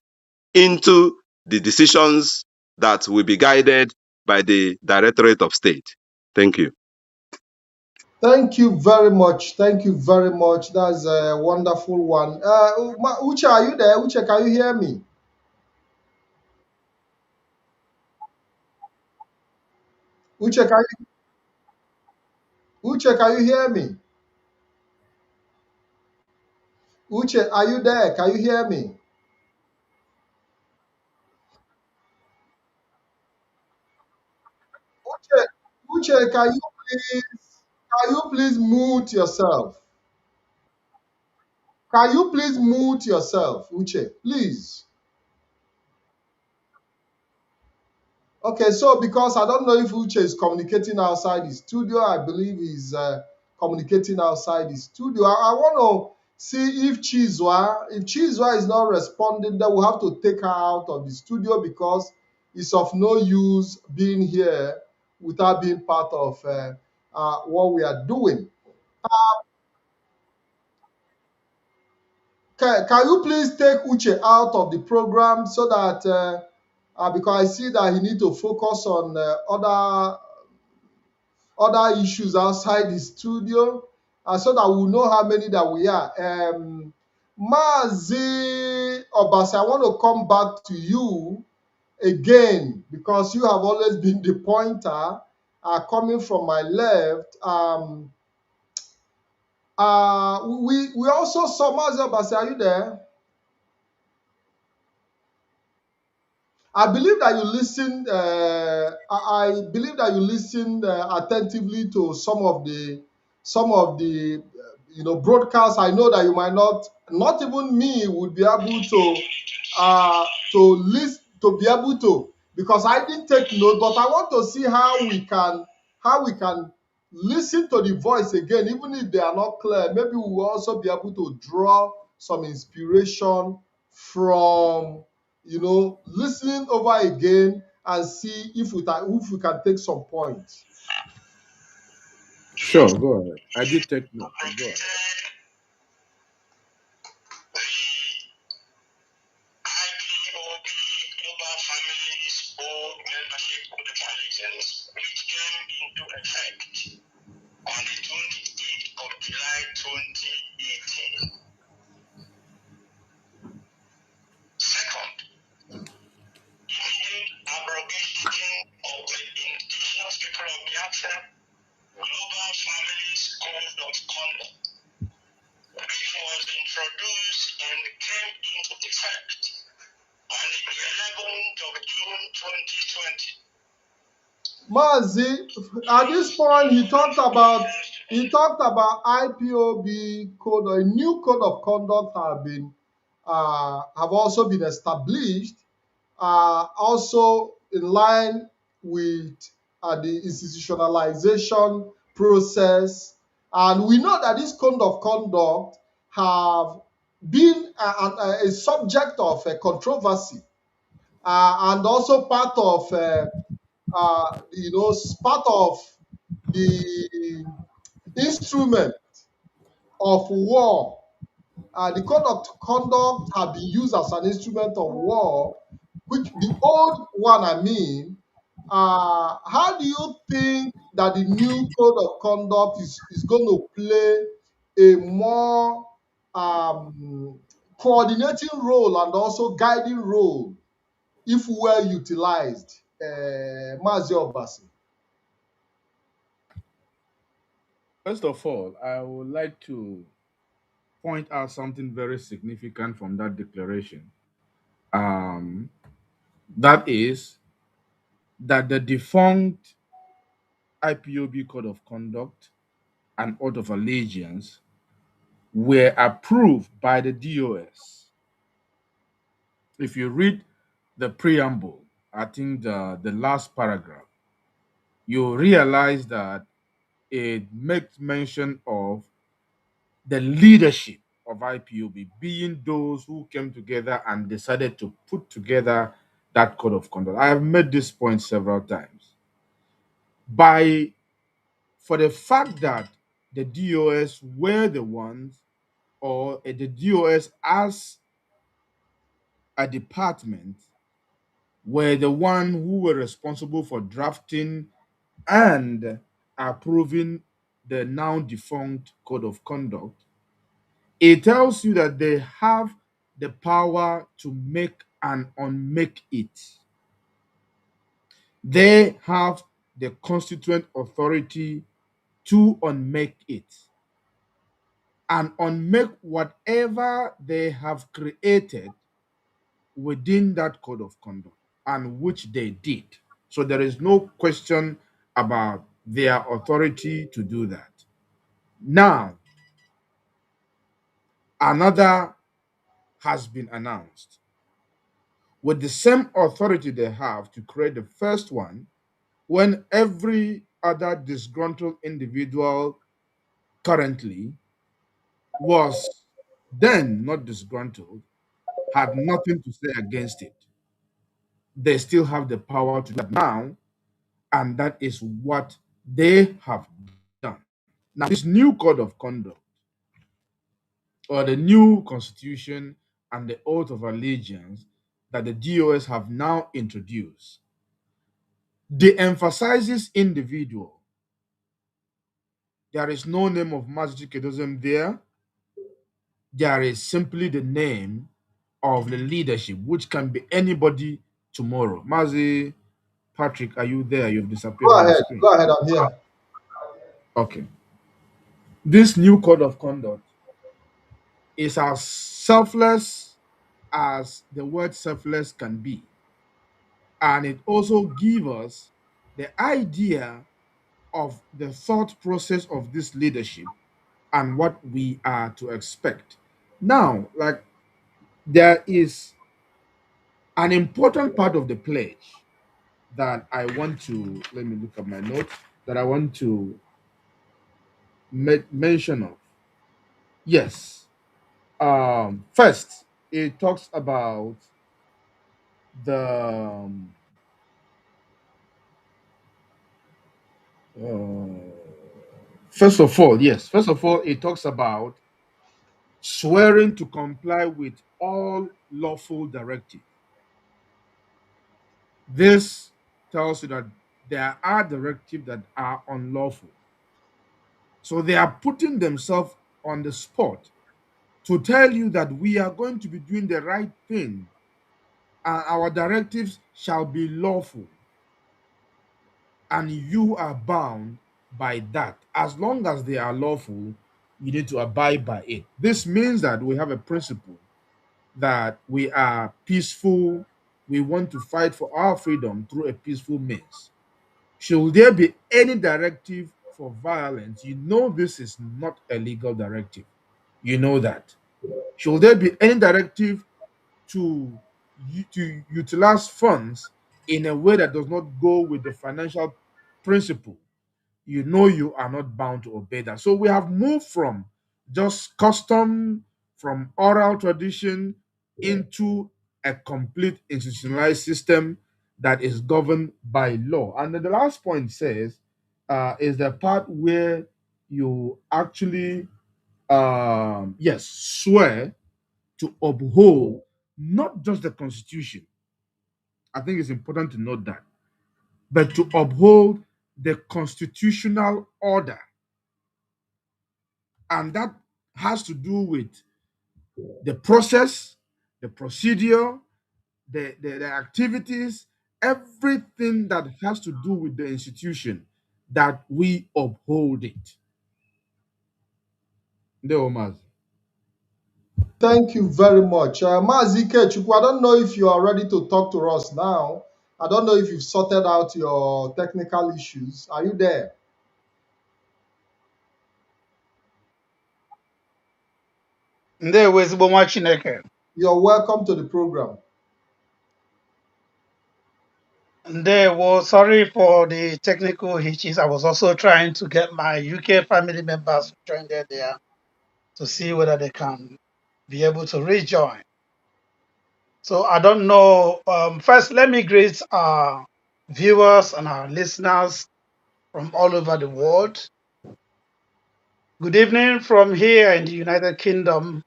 into the decisions that will be guided by the Directorate of State. Thank you. Thank you very much. Thank you very much. That's a wonderful one. Uche, are you there? Uche, can you hear me? Uche, can you hear me? Uche, are you there? Can you hear me? Uche, Uche, can you please mute yourself? Can you please mute yourself, Uche? Please. Okay, so because I don't know if Uche is communicating outside the studio, I believe he's communicating outside the studio. I want to see if Chizwa is not responding, then we'll have to take her out of the studio because it's of no use being here without being part of what we are doing. Can you please take Uche out of the program so that because I see that he need to focus on other issues outside the studio, so that we'll know how many that we are. Mazi Obasi, I want to come back to you again because you have always been the pointer coming from my left. We also saw Mazi Obasi. Are you there? I believe that you listened. I believe that you listened attentively to some of the broadcasts. I know that you might not even me would be able to be able to, because I didn't take note. But I want to see how we can listen to the voice again, even if they are not clear. Maybe we will also be able to draw some inspiration from listening over again and see if we can take some points. Sure, go ahead. I did take note. Go ahead. Ipob Global Families Board Membership Qualifications, which came into effect on the 28th of July 2018. Second, immediate abrogation of the Indigenous People of Biafra Global Families Code of Conduct, which was introduced and came into effect on the 11th of June 2020. Mazi, at this point, he talked about IPOB code, or a new code of conduct have also been established. also in line with the institutionalization process. And we know that this code of conduct have been a subject of controversy, and also part of part of the instrument of war. The code of conduct have been used as an instrument of war, which the old one, I mean. How do you think that the new code of conduct is going to play a more coordinating role and also guiding role if well utilized? Mazi Obasi. First of all, I would like to point out something very significant from that declaration. Um, that is that the defunct IPOB Code of Conduct and Oath of Allegiance were approved by the DOS. If you read the preamble, I think the last paragraph, you realize that it makes mention of the leadership of IPOB being those who came together and decided to put together that code of conduct. I have made this point several times. By For the fact that the DOS were the ones, or the DOS as a department were the one who were responsible for drafting and approving the now defunct code of conduct, it tells you that they have the power to make and unmake it. They have the constituent authority to unmake it and unmake whatever they have created within that code of conduct, and which they did. So there is no question about their authority to do that. Now, another has been announced. With the same authority they have to create the first one, when every other disgruntled individual currently was then not disgruntled, had nothing to say against it, they still have the power to do that now, and that is what they have done. Now, this new code of conduct, or the new constitution and the oath of allegiance that the DOS have now introduced, de-emphasizes individual. There is no name of Mazi Chikadibia there. There is simply the name of the leadership, which can be anybody tomorrow. Mazi Patrick, are you there? You've disappeared Go from the ahead. screen. Go ahead. I'm here. Okay. This new code of conduct is as selfless as the word selfless can be. And it also gives us the idea of the thought process of this leadership and what we are to expect. Now, like, there is an important part of the pledge that I want to, let me look at my notes, that I want to make mention of. Yes. First, it talks about the first of all, yes, first of all, it talks about swearing to comply with all lawful directives. This tells you that there are directives that are unlawful. So they are putting themselves on the spot to tell you that we are going to be doing the right thing and our directives shall be lawful, and you are bound by that. As long as they are lawful, you need to abide by it. This means that we have a principle that we are peaceful. We want to fight for our freedom through a peaceful means. Should there be any directive for violence, you know this is not a legal directive. You know that. Should there be any directive to to utilize funds in a way that does not go with the financial principle, you know you are not bound to obey that. So we have moved from just custom, from oral tradition, into a complete institutionalized system that is governed by law. And then the last point says is the part where you actually yes, swear to uphold not just the constitution. I think it's important to note that, but to uphold the constitutional order. And that has to do with the process, the procedure, the activities, everything that has to do with the institution, that we uphold it. The Omas. Thank you very much. Mazi Ikechukwu, I don't know if you are ready to talk to us now. I don't know if you've sorted out your technical issues. Are you there? Ndewo ezigbo nwa Chineke. You're welcome to the program. Ndewo, sorry for the technical hitches. I was also trying to get my UK family members joined there to see whether they can be able to rejoin. So I don't know. First, let me greet our viewers and our listeners from all over the world. Good evening from here in the United Kingdom.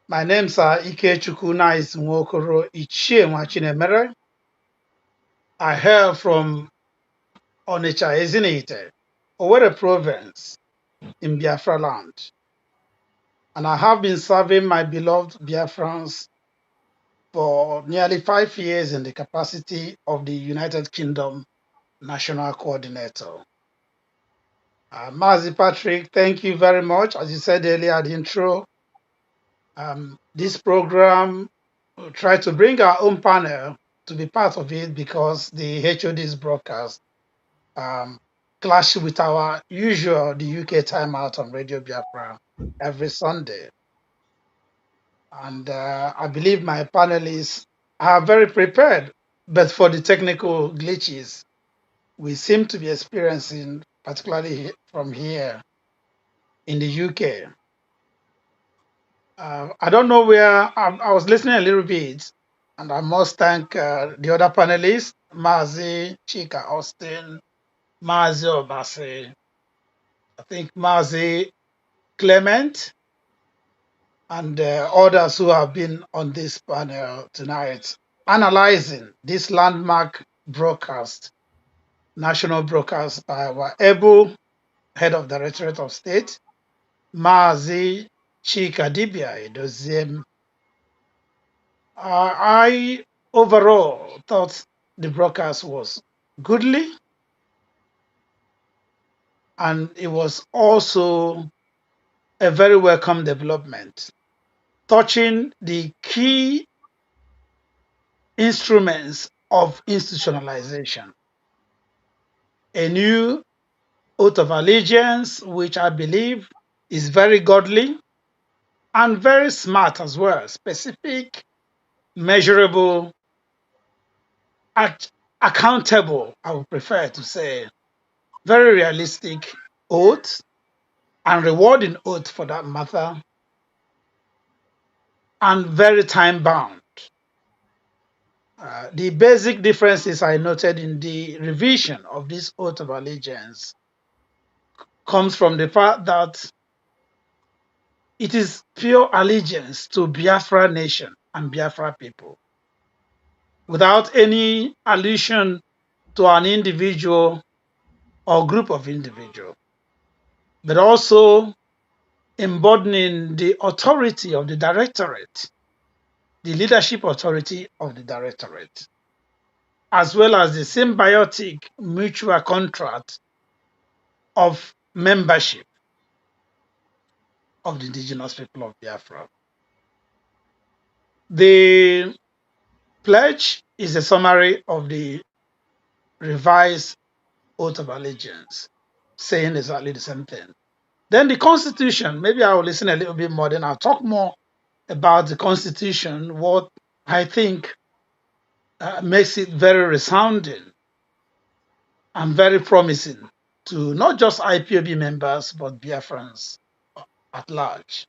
My name's Ike Chukwunais Nwokoro Ichie Nwachinemere. I hail from Onitsha Ezinite, Owerri province in Biafra land. And I have been serving my beloved Biafrans for nearly 5 years in the capacity of the United Kingdom National Coordinator. Mazi Patrick, thank you very much. As you said earlier at the intro, this program will try to bring our own panel to be part of it because the HOD's broadcast clash with our usual, the UK timeout on Radio Biafra every Sunday. And I believe my panelists are very prepared, but for the technical glitches we seem to be experiencing, particularly from here in the UK. I don't know where I was listening a little bit, and I must thank the other panelists, Mazi Chika Austin, Mazi Obasi, I think Mazi Clement, and others who have been on this panel tonight, analyzing this landmark broadcast, national broadcast by our able head of Directorate of State, Mazi Chikadibia Edoziem. I overall thought the broadcast was goodly, and it was also a very welcome development, touching the key instruments of institutionalization. A new oath of allegiance, which I believe is very godly and very smart as well, specific, measurable, accountable, I would prefer to say, very realistic oath, and rewarding oath for that matter, and very time bound. The basic differences I noted in the revision of this oath of allegiance comes from the fact that it is pure allegiance to Biafra nation and Biafra people, without any allusion to an individual or group of individuals, but also embodying the authority of the directorate, the leadership authority of the directorate, as well as the symbiotic mutual contract of membership of the indigenous people of Biafra. The pledge is a summary of the revised oath of allegiance, saying exactly the same thing. Then the Constitution, maybe I will listen a little bit more, then I'll talk more about the Constitution, what I think makes it very resounding and very promising to not just IPOB members, but Biafrans at large.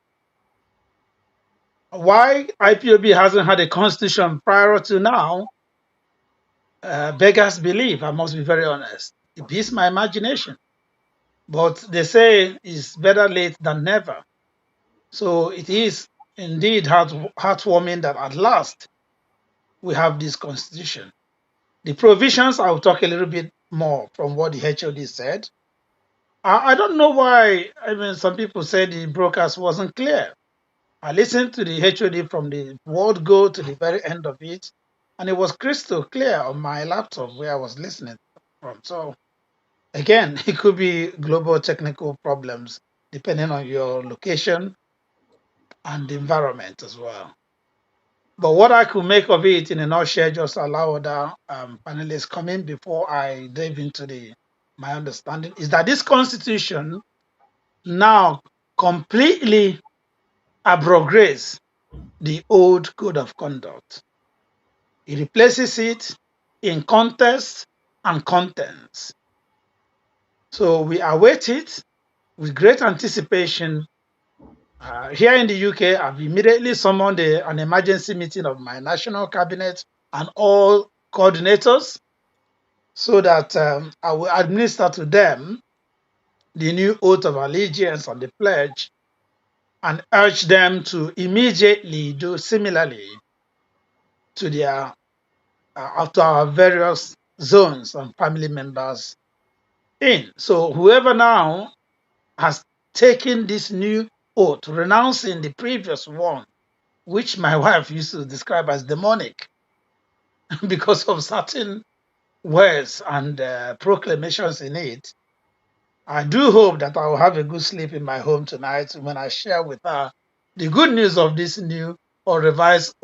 Why IPOB hasn't had a constitution prior to now, beggars believe, I must be very honest. It beats my imagination. But they say it's better late than never. So it is indeed heartwarming that at last we have this constitution. The provisions, I'll talk a little bit more from what the HOD said. I don't know why, I mean, some people say the broadcast wasn't clear. I listened to the HOD from the word go to the very end of it, and it was crystal clear on my laptop where I was listening from. So again, it could be global technical problems depending on your location and the environment as well. But what I could make of it in a nutshell, just allow other panelists come in before I dive into my understanding, is that this constitution now completely abrogates the old code of conduct. It replaces it in context and contents. So we await it with great anticipation. Here in the UK, I've immediately summoned an emergency meeting of my national cabinet and all coordinators so that I will administer to them the new oath of allegiance and the pledge and urge them to immediately do similarly to their to our various zones and family members in. So whoever now has taken this new oath, renouncing the previous one, which my wife used to describe as demonic because of certain words and proclamations in it, I do hope that I will have a good sleep in my home tonight when I share with her the good news of this new or revised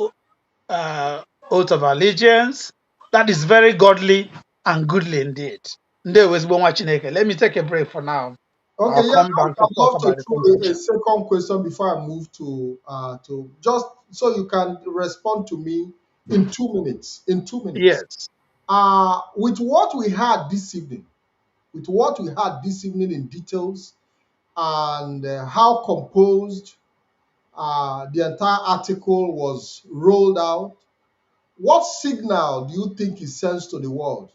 uh, oath of allegiance that is very godly and goodly indeed. Ndewo ezigbo nwa Chineke. Let me take a break for now. Okay, I'll yeah, come back to I'd talk love to about the throw a constitution. second question before I move to just so you can respond to me in 2 minutes. In 2 minutes. Yes. With what we had this evening, in details and how composed the entire article was rolled out, what signal do you think it sends to the world?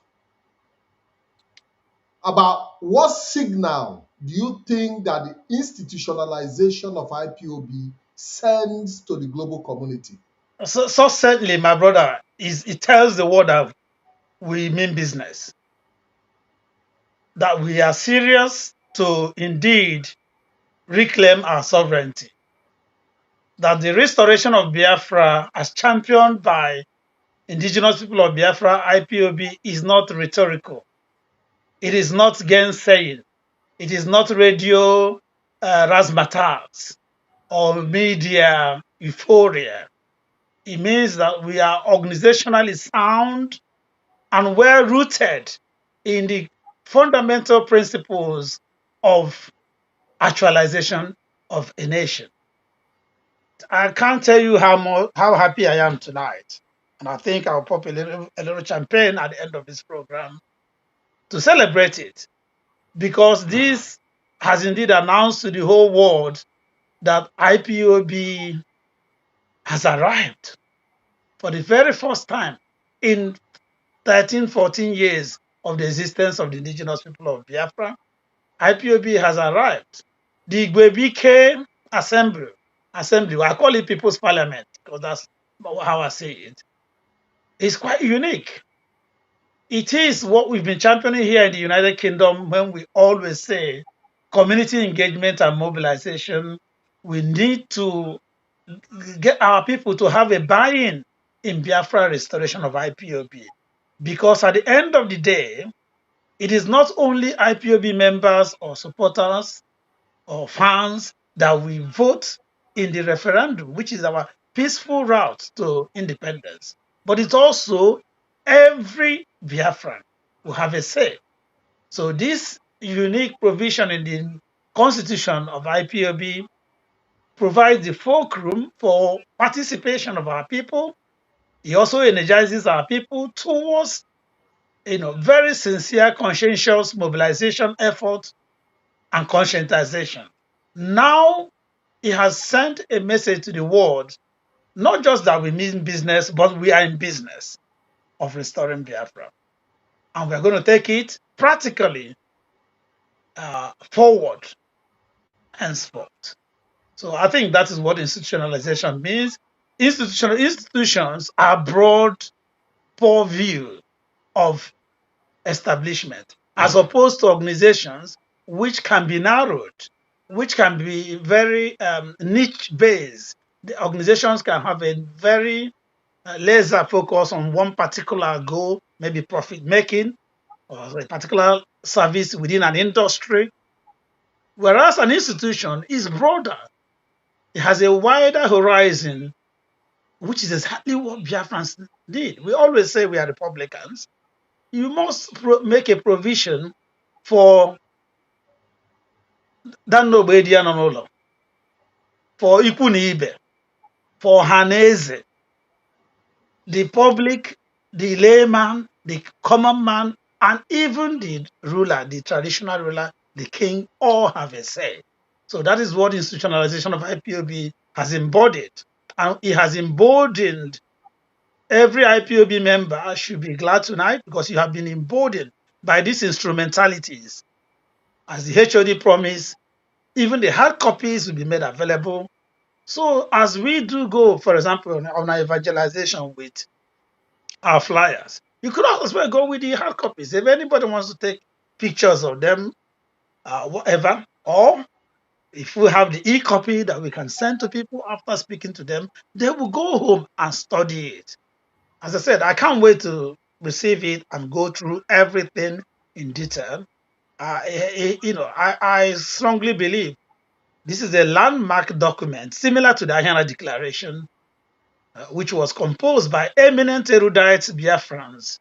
About what signal do you think that the institutionalization of IPOB sends to the global community? So certainly, my brother, it tells the world that we mean business, that we are serious to indeed reclaim our sovereignty, that the restoration of Biafra as championed by indigenous people of Biafra, IPOB, is not rhetorical. It is not gainsaying. It is not radio razzmatazz or media euphoria. It means that we are organizationally sound and well rooted in the fundamental principles of actualization of a nation. I can't tell you how happy I am tonight, and I think I'll pop a little champagne at the end of this program to celebrate it, because this has indeed announced to the whole world that IPOB has arrived for the very first time in 13, 14 years of the existence of the indigenous people of Biafra. IPOB has arrived. The Igwebike assembly, I call it People's Parliament because that's how I say it, is quite unique. It is what we've been championing here in the United Kingdom when we always say community engagement and mobilization. We need to get our people to have a buy-in in Biafra restoration of IPOB. Because at the end of the day, it is not only IPOB members or supporters or fans that we vote in the referendum, which is our peaceful route to independence, but it's also every Biafran who have a say. So this unique provision in the constitution of IPOB provides the fulcrum for participation of our people He also energizes our people towards very sincere, conscientious mobilization effort and conscientization. Now he has sent a message to the world, not just that we mean business, but we are in business of restoring Biafra. And we're going to take it practically forward henceforth. So I think that is what institutionalization means. Institutions are broad purview of establishment, as opposed to organizations which can be narrowed, which can be very niche based. The organizations can have a very laser focus on one particular goal, maybe profit making or a particular service within an industry, whereas an institution is broader. It has a wider horizon, which is exactly what Biafrans did. We always say we are Republicans. You must make a provision for that nobody n'ụlọ, for ikwu na ibe, for Haneze, the public, the layman, the common man, and even the ruler, the traditional ruler, the king, all have a say. So that is what institutionalization of IPOB has embodied. And it has emboldened every IPOB member should be glad tonight because you have been emboldened by these instrumentalities. As the HOD promised, even the hard copies will be made available. So as we do go, for example, on our evangelization with our flyers, you could as well go with the hard copies. If anybody wants to take pictures of them, whatever, or if we have the e-copy that we can send to people after speaking to them, they will go home and study it. As I said, I can't wait to receive it and go through everything in detail. I strongly believe this is a landmark document similar to the Ahena Declaration, which was composed by eminent erudite Biafrans.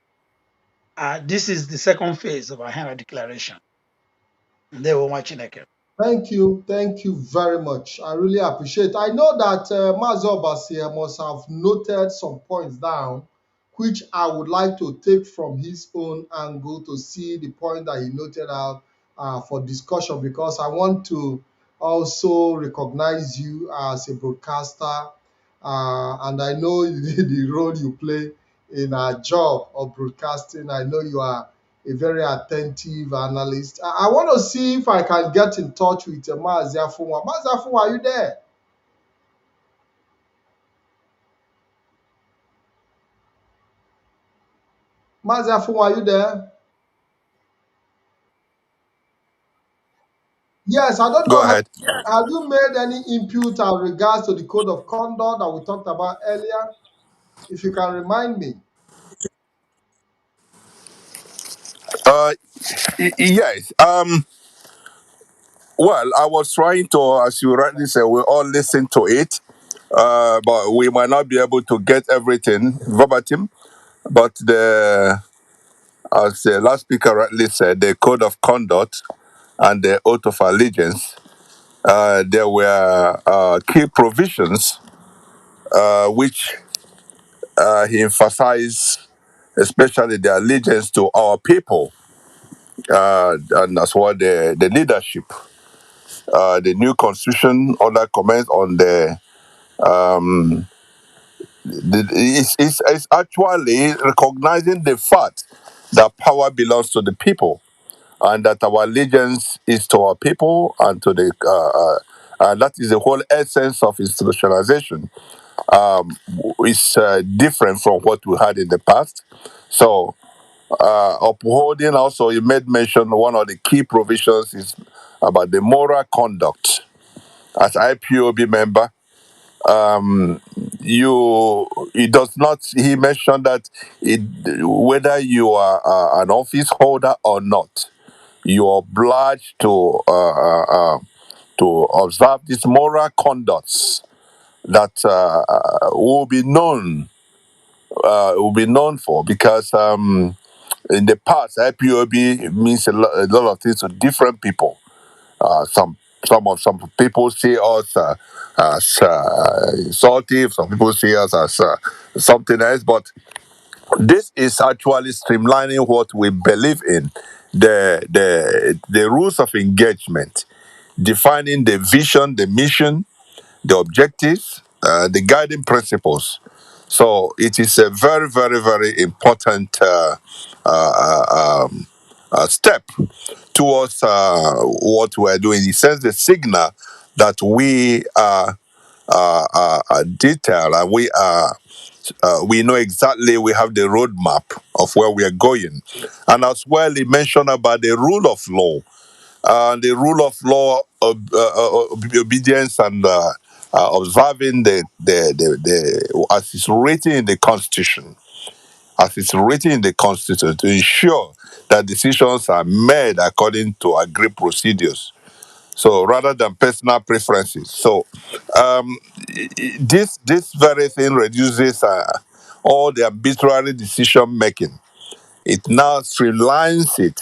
This is the second phase of Ahena Declaration. They were watching again. Thank you very much. I really appreciate. I know that Mazi Obasia must have noted some points down, which I would like to take from his own angle to see the point that he noted out for discussion, because I want to also recognize you as a broadcaster, and I know the role you play in our job of broadcasting. I know you are a very attentive analyst. I want to see if I can get in touch with Mazi Afunwa. Mazi Afunwa, are you there? Mazi Afunwa, are you there? Yes, I don't Go know. ahead. Have you made any input in regards to the code of conduct that we talked about earlier? If you can remind me. Uh, yes. Well, I was trying to, as you rightly said, we all listen to it, but we might not be able to get everything verbatim. But as the last speaker rightly said, the code of conduct and the oath of allegiance, there were key provisions which he emphasized, especially the allegiance to our people, and as well the leadership. The new constitution, other comments on it's actually recognizing the fact that power belongs to the people, and that our allegiance is to our people and to the and that is the whole essence of institutionalization. It's different from what we had in the past. So upholding, also you made mention, one of the key provisions is about the moral conduct. As IPOB member, you it does not, he mentioned that it, whether you are an office holder or not, you are obliged to observe these moral conducts that will be known for, because in the past IPOB means a lot of things to different people. Some some people see us as insultive. Some people see us as something else. But this is actually streamlining what we believe in, the rules of engagement, defining the vision, the mission, the objectives, the guiding principles. So it is a very, very, very important step towards what we're doing. It sends the signal that we are detailed, and we know exactly, we have the roadmap of where we are going. And as well, he mentioned about the rule of law, the rule of law, obedience, and observing as it's written in the Constitution, to ensure that decisions are made according to agreed procedures. So rather than personal preferences. So um, this very thing reduces all the arbitrary decision making. It now streamlines it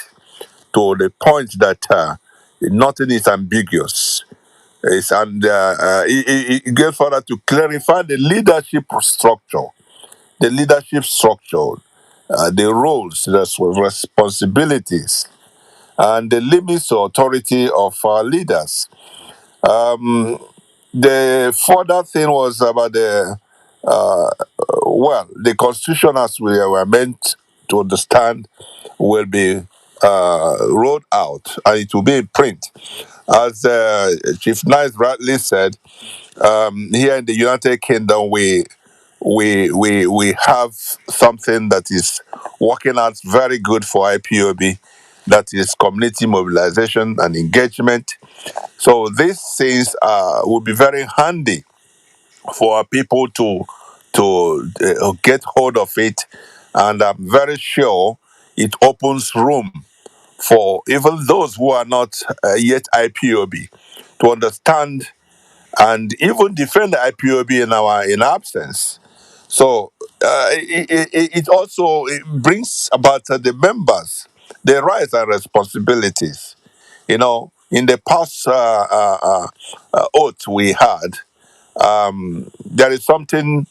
to the point that nothing is ambiguous. It goes further to clarify the leadership structure, the roles, the responsibilities, and the limits of authority of our leaders. The further thing was about the constitution, as we were meant to understand, will be rolled out, and it will be in print. As Chief Knight rightly said, here in the United Kingdom, we have something that is working out very good for IPOB, that is community mobilization and engagement. So these things will be very handy for our people to get hold of it, and I'm very sure it opens room for even those who are not yet IPOB to understand and even defend the IPOB in absence. So it also it brings about the members, their rights and responsibilities. You know, in the past oath we had, there is something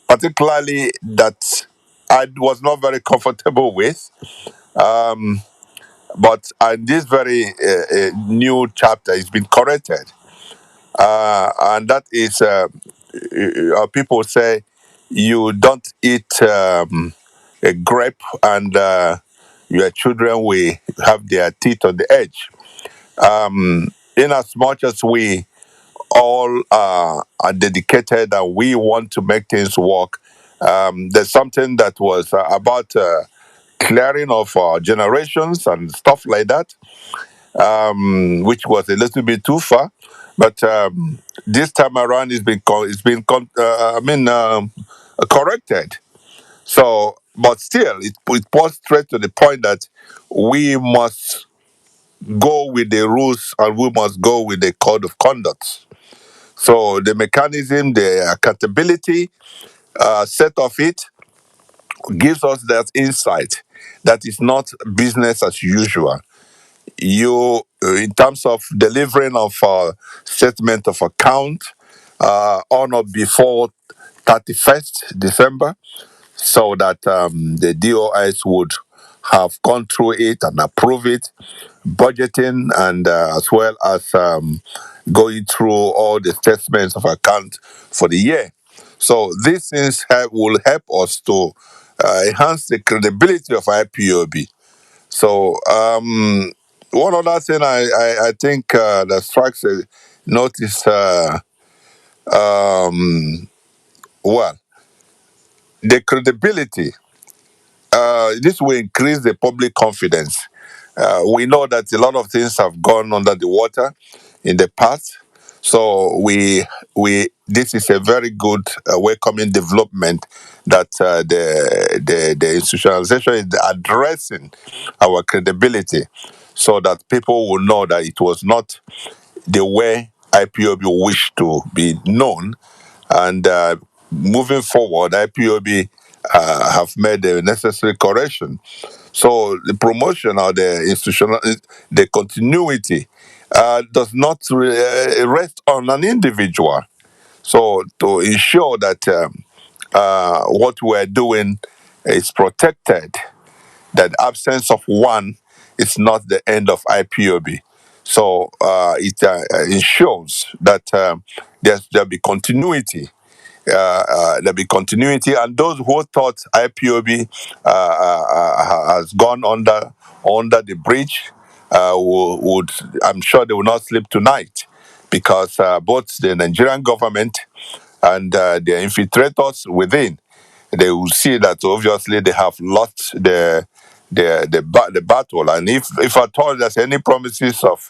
particularly that I was not very comfortable with. But in this very new chapter, it's been corrected. And that is, people say, you don't eat a grape and your children will have their teeth on the edge. In as much as we all are dedicated and we want to make things work, there's something that was about clearing of generations and stuff like that, which was a little bit too far. But this time around, corrected. So, but still, it points straight to the point that we must go with the rules and we must go with the code of conduct. So the mechanism, the accountability set of it gives us that insight that is not business as usual. You, in terms of delivering of statement of account on or before 31st December, so that the DOIs would have gone through it and approve it, budgeting, and as well as going through all the statements of account for the year. So these things will help us to enhance the credibility of IPOB. So one other thing I think that strikes a notice, well, the credibility. This will increase the public confidence. We know that a lot of things have gone under the water in the past, so we this is a very good welcoming development that the institutionalization is addressing our credibility, so that people will know that it was not the way IPOB wished to be known, and moving forward, IPOB have made the necessary correction. So the promotion or the institutional, the continuity does not rest on an individual. So to ensure that what we're doing is protected, that absence of one is not the end of IPOB. So it ensures that there'll be continuity. There'll be continuity, and those who thought IPOB has gone under the bridge would, I'm sure, they will not sleep tonight, because both the Nigerian government and the infiltrators within, they will see that obviously they have lost the battle. And if at all there's any promises of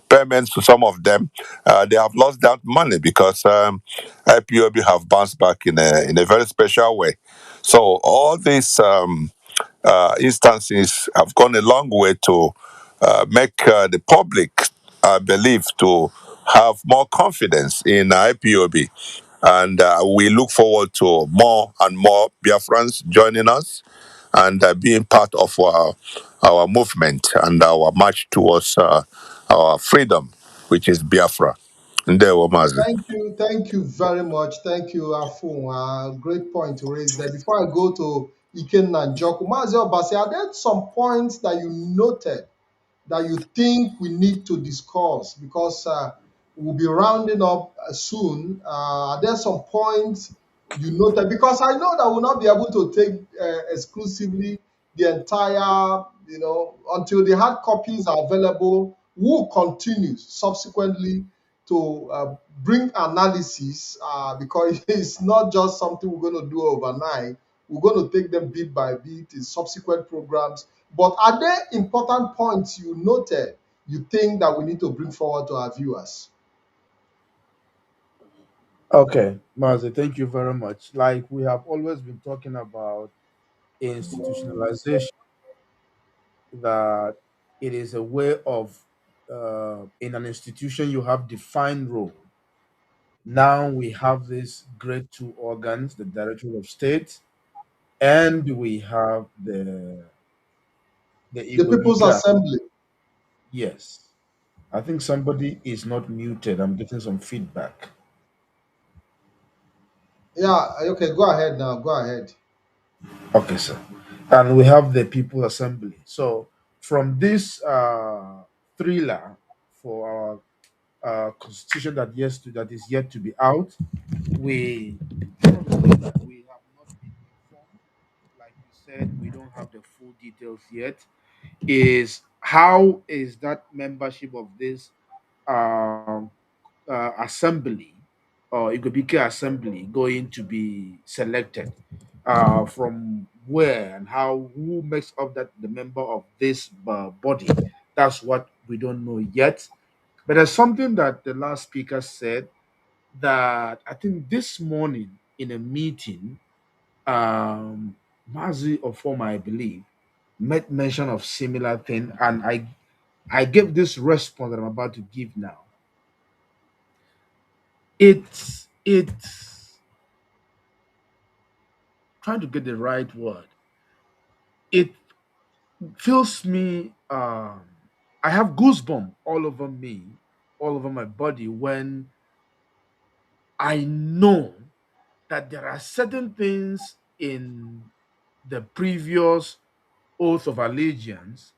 payments to some of them, they have lost that money, because IPOB have bounced back in a very special way. So all these instances have gone a long way to make the public believe to have more confidence in IPOB. And we look forward to more and more Biafrans joining us and being part of our movement and our march towards our freedom, which is Biafra. Ndewo Mazi. Thank you very much. Thank you, Afun. Great point to raise there. Before I go to Ikenna and Joku, Mazi Obasi, are there some points that you noted that you think we need to discuss? Because we'll be rounding up soon. Are there some points you noted? Because I know that we'll not be able to take exclusively the entire, until the hard copies are available. We'll continue subsequently to bring analysis, because it's not just something we're going to do overnight. We're going to take them bit by bit in subsequent programs. But are there important points you noted you think that we need to bring forward to our viewers? Okay, Mazi, thank you very much. Like we have always been talking about institutionalization, that it is a way of, in an institution, you have defined role. Now we have these great two organs, the Directorate of State, and we have the The People's Igobika. Assembly. Yes. I think somebody is not muted. I'm getting some feedback. Yeah, okay, go ahead now. Go ahead. Okay, sir. And we have the People Assembly. So from this thriller for our constitution that is yet to be out, we one of the things that we have not been informed, like you said, we don't have the full details yet, is how is that membership of this um, assembly or Igobike assembly going to be selected, from where and how, who makes up that the member of this body. That's what we don't know yet. But there's something that the last speaker said that I think this morning in a meeting, Mazi Ofoma, I believe, made mention of similar thing, and I gave this response that I'm about to give now. It's trying to get the right word. It feels me. I have goosebumps all over me, all over my body when I know that there are certain things in the previous oath of allegiance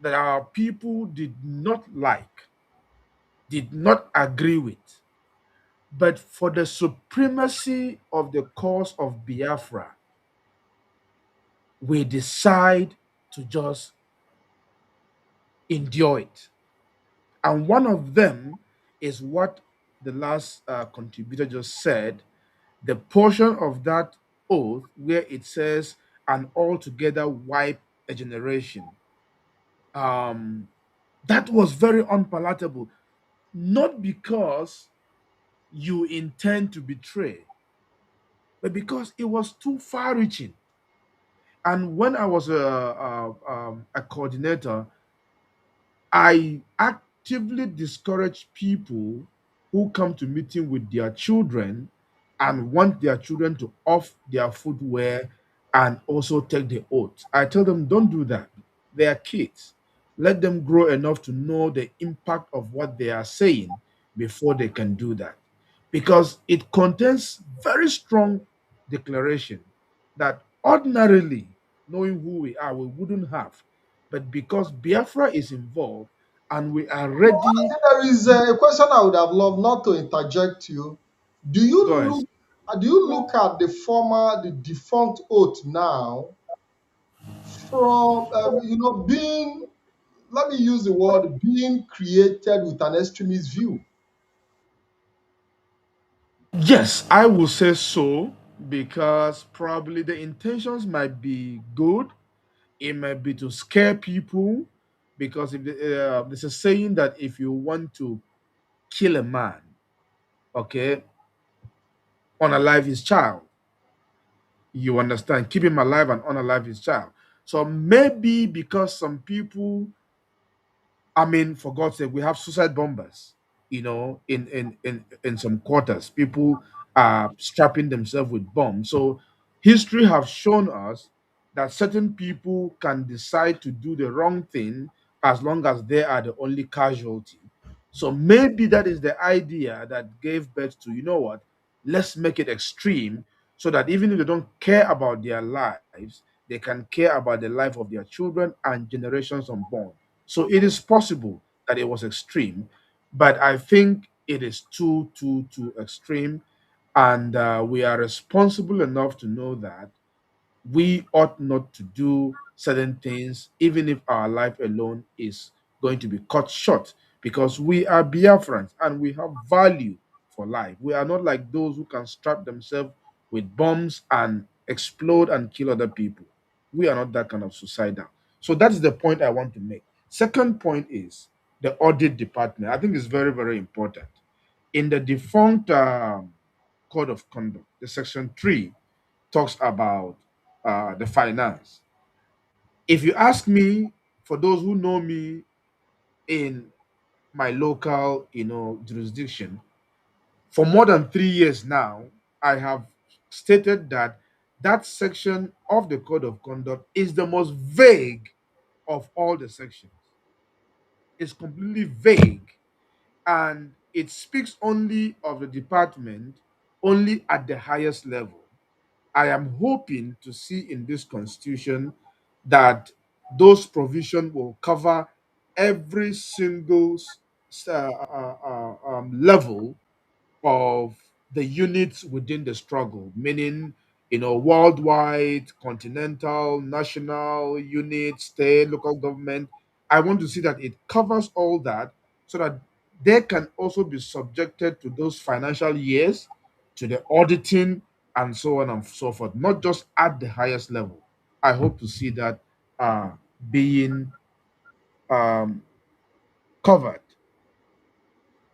that our people did not like, did not agree with. But for the supremacy of the cause of Biafra, we decide to just endure it. And one of them is what the last contributor just said, the portion of that oath where it says, and altogether wipe a generation. Um, that was very unpalatable, not because you intend to betray, but because it was too far reaching. And when I was a coordinator, I actively discourage people who come to meeting with their children and want their children to off their footwear and also take the oath. I tell them, don't do that. They are kids. Let them grow enough to know the impact of what they are saying before they can do that. Because it contains very strong declaration that ordinarily, knowing who we are, we wouldn't have. But because Biafra is involved and we are ready, There is a question I would have loved not to interject you. Do go you ahead. look do you look at the defunct oath now from being, let me use the word, being created with an extremist view? Yes, I will say so because probably the intentions might be good. It might be to scare people because if there's a saying that if you want to kill a man, okay, unalive his child, you understand, keep him alive and unalive his child. So maybe because some people, I mean, for God's sake, we have suicide bombers, in some quarters. People are strapping themselves with bombs. So history have shown us that certain people can decide to do the wrong thing as long as they are the only casualty. So maybe that is the idea that gave birth to, you know what, let's make it extreme so that even if they don't care about their lives, they can care about the life of their children and generations unborn. So it is possible that it was extreme, but I think it is too extreme. And we are responsible enough to know that we ought not to do certain things, even if our life alone is going to be cut short, because we are Biafrans and we have value for life. We are not like those who can strap themselves with bombs and explode and kill other people. We are not that kind of suicidal. So that's the point I want to make. Second point is the audit department. I think it's very, very important. In the defunct code of conduct, the section 3 talks about the finance. If you ask me, for those who know me in my local, jurisdiction, for more than 3 years now, I have stated that that section of the code of conduct is the most vague of all the sections. It's completely vague, and it speaks only of the department only at the highest level. I am hoping to see in this constitution that those provisions will cover every single level of the units within the struggle, meaning, worldwide, continental, national, unit, state, local government. I want to see that it covers all that so that they can also be subjected to those financial years, to the auditing, and so on and so forth, not just at the highest level. I hope to see that being um, covered.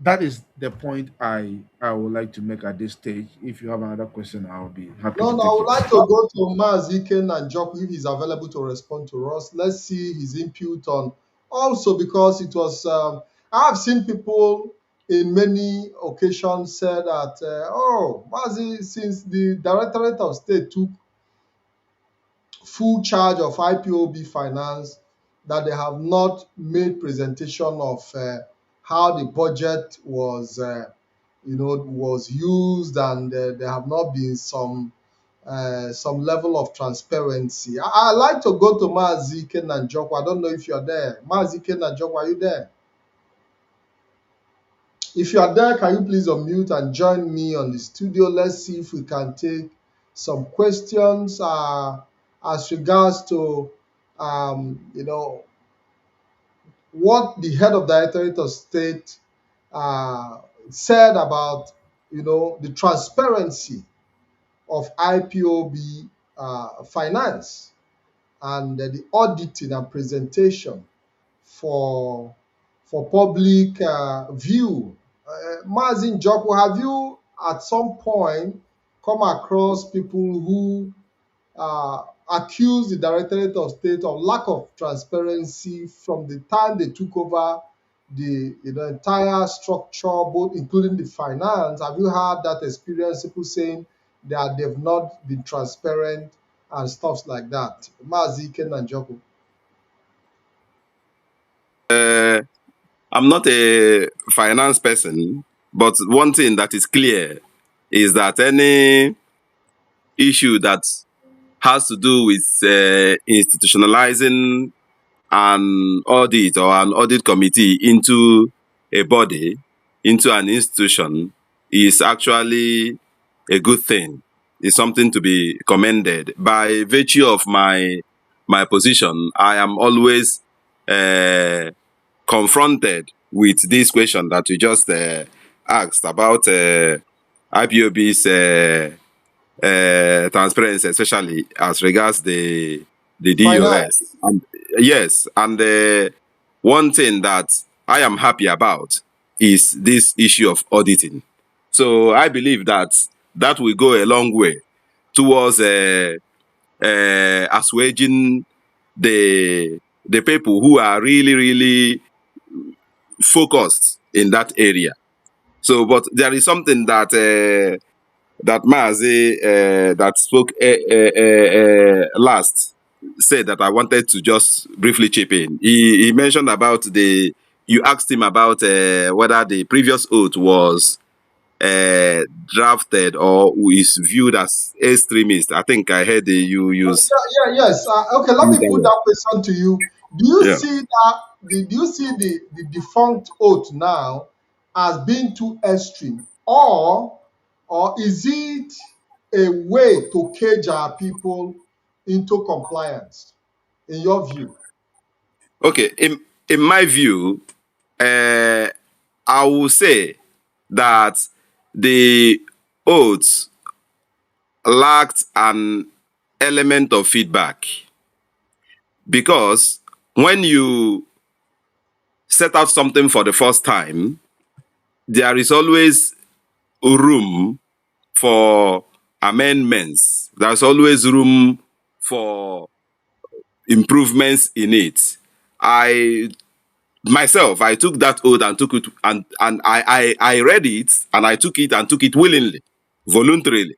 That is the point I would like to make at this stage. If you have another question, I'll be happy No, to no, I take would it. like to go to Mazi and Jock if he's available to respond to us. Let's see his input on, also because it was, I have seen people in many occasions say that, oh, Mazi, since the Directorate of State took full charge of IPOB finance, that they have not made presentation of how the budget was, was used, and there have not been some level of transparency. I like to go to Mazi Kenan Jokwa. I don't know if you're there. Mazi Kenan Jokwa, are you there? If you are there, can you please unmute and join me on the studio? Let's see if we can take some questions as regards to what the head of Directorate of State uh, said about the transparency of IPOB finance, and the auditing and presentation for public view. Mazin Joko, have you at some point come across people who accuse the Directorate of State of lack of transparency from the time they took over the entire structure, both including the finance? Have you had that experience? People saying that they've not been transparent and stuff like that. Mazi Ken and Joko. I'm not a finance person, but one thing that is clear is that any issue that has to do with institutionalizing an audit or an audit committee into a body, into an institution, is actually a good thing. It's something to be commended. By virtue of my position, I am always confronted with this question that you just asked about IPOB's transparency, especially as regards the Finance. DOS. And yes, and one thing that I am happy about is this issue of auditing. So I believe that that will go a long way towards assuaging the people who are really focused in that area. So, but there is something that that Mazi that spoke last said that I wanted to just briefly chip in. He mentioned about you asked him about whether the previous oath was drafted or is viewed as extremist. I think I heard you use, Yes. Okay, let use me that put word. that question to you. Do you Yeah. see that do you see the defunct oath now as being too extreme, or is it a way to cage our people into compliance, in your view? Okay. In my view, uh, I will say that the oath lacked an element of feedback because when you set out something for the first time, there is always room for amendments. There's always room for improvements in it. I myself, I took that oath and took it and I read it and I took it willingly, voluntarily.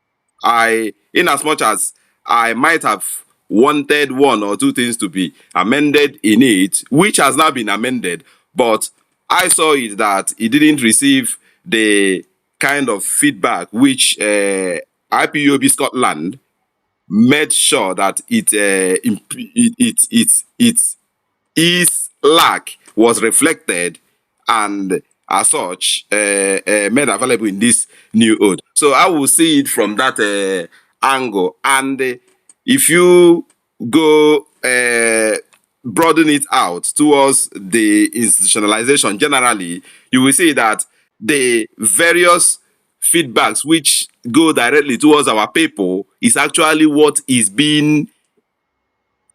In as much as I might have wanted one or two things to be amended in it, which has now been amended, but I saw it that it didn't receive the kind of feedback which IPOB Scotland made sure that his lack was reflected and as such made available in this new oath. So I will see it from that angle. And if you go broaden it out towards the institutionalization generally, you will see that the various feedbacks which go directly towards our people is actually what is being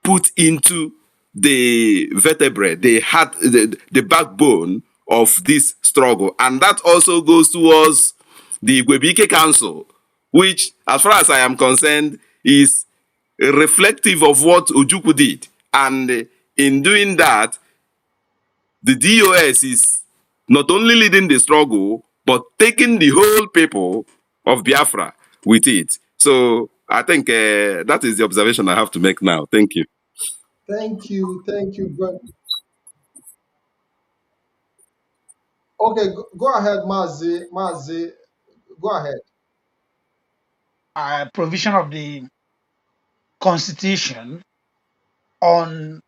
put into the vertebrae, the heart, the backbone of this struggle. And that also goes towards the Gwebike Council, which, as far as I am concerned, is reflective of what Ojukwu did. And in doing that, the DOS is not only leading the struggle, but taking the whole people of Biafra with it. So I think that is the observation I have to make now. Thank you. Thank you. Okay, go ahead, Mazi. Mazi, go ahead. Provision of the constitution on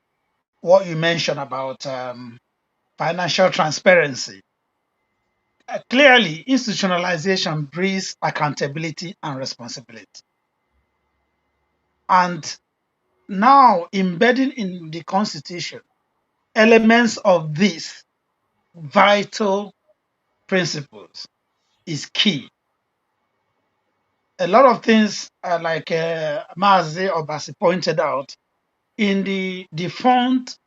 what you mentioned about financial transparency. Clearly, institutionalization brings accountability and responsibility. And now, embedding in the constitution elements of these vital principles is key. A lot of things, like Mazi Obasi pointed out, in the defunct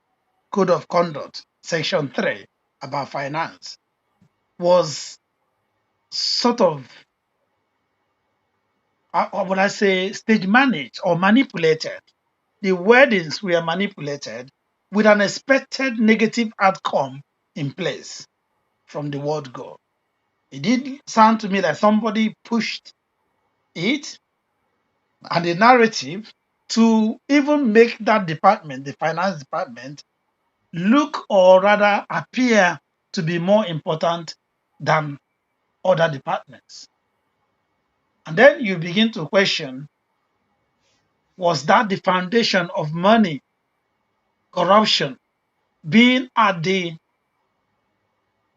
Code of Conduct, Section 3, about finance, was sort of, what would I say, stage managed or manipulated. The wordings were manipulated with an expected negative outcome in place from the word go. It did sound to me like somebody pushed it and the narrative to even make that department, the finance department, look or rather appear to be more important than other departments. And then you begin to question, was that the foundation of money, corruption, being at the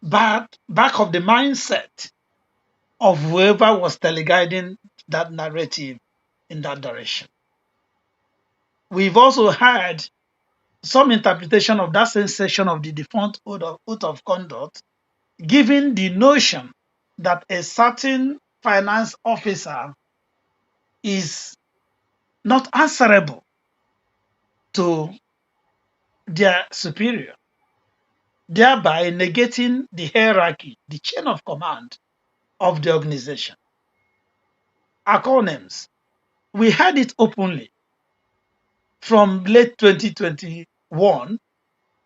back of the mindset of whoever was teleguiding that narrative in that direction? We've also had some interpretation of that same section of the defunct oath of conduct, giving the notion that a certain finance officer is not answerable to their superior, thereby negating the hierarchy, the chain of command of the organization. Acronyms. We had it openly from late 2021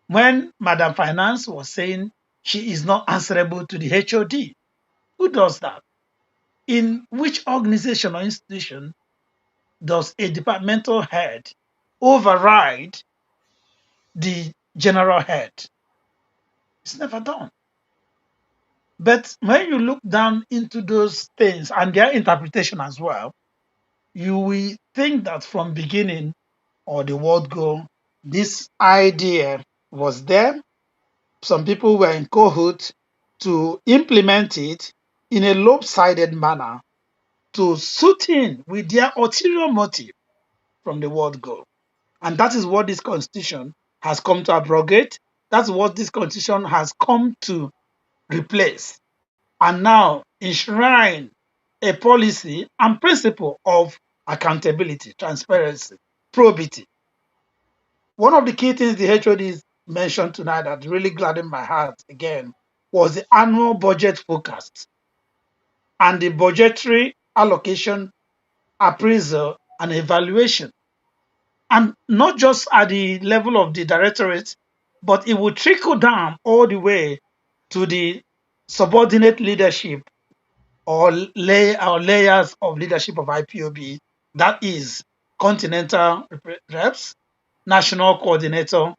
when Madam Finance was saying she is not answerable to the HOD. Who does that? In which organization or institution does a departmental head override the general head? It's never done. But when you look down into those things and their interpretation as well, you will think that from beginning or the word go, this idea was there. Some people were in cahoots to implement it in a lopsided manner to suit in with their ulterior motive from the word go. And that is what this constitution has come to abrogate. That's what this constitution has come to replace. And now enshrine a policy and principle of accountability, transparency, probity. One of the key things the HOD mentioned tonight that really gladdened my heart again was the annual budget forecast and the budgetary allocation, appraisal, and evaluation. And not just at the level of the directorate, but it will trickle down all the way to the subordinate leadership or layers of leadership of IPOB, that is continental reps, national coordinator,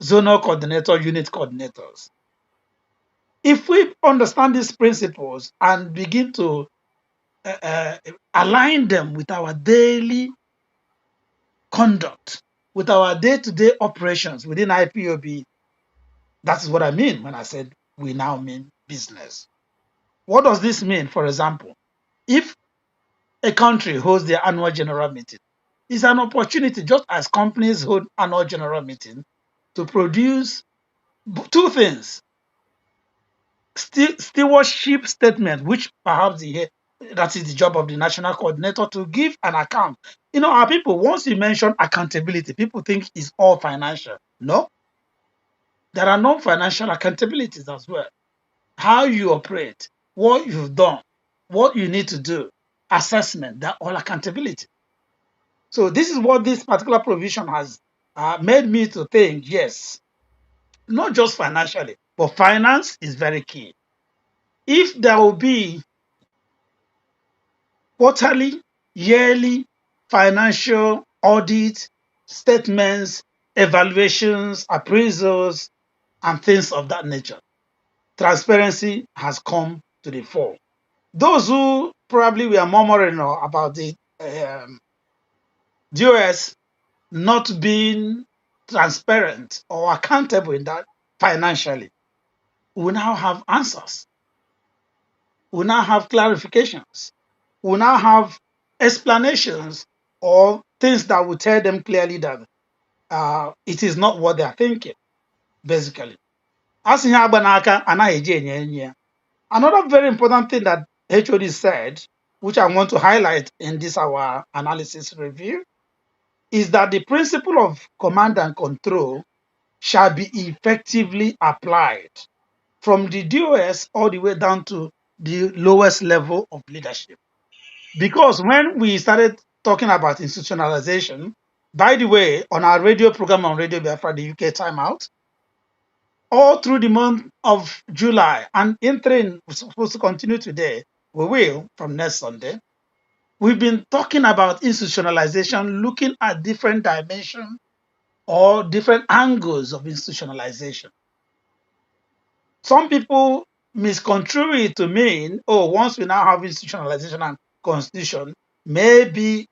zonal coordinator, unit coordinators. If we understand these principles and begin to align them with our daily conduct, with our day-to-day operations within IPOB, that's what I mean when I said we now mean business. What does this mean? For example, if a country holds their annual general meeting, it's an opportunity, just as companies hold annual general meeting, to produce two things: stewardship statement, which perhaps that is the job of the national coordinator to give an account. You know, our people, once you mention accountability, people think it's all financial. No, there are non-financial accountabilities as well. How you operate, what you've done, what you need to do, assessment, they're all accountability. So this is what this particular provision has made me to think, yes, not just financially, but finance is very key. If there will be quarterly, yearly financial audit, statements, evaluations, appraisals, and things of that nature, transparency has come to the fore. Those who probably were murmuring about the DOS not being transparent or accountable in that financially, we now have answers. We now have clarifications. We now have explanations or things that will tell them clearly that it is not what they are thinking, basically. Another very important thing that HOD said, which I want to highlight in this our analysis review, is that the principle of command and control shall be effectively applied from the DOS all the way down to the lowest level of leadership. Because when we started talking about institutionalization, by the way, on our radio program on Radio Biafra, the UK Timeout, all through the month of July and entering, we're supposed to continue today, we will from next Sunday, we've been talking about institutionalization, looking at different dimensions or different angles of institutionalization. Some people misconstrue it to mean, oh, once we now have institutionalization and constitution, maybe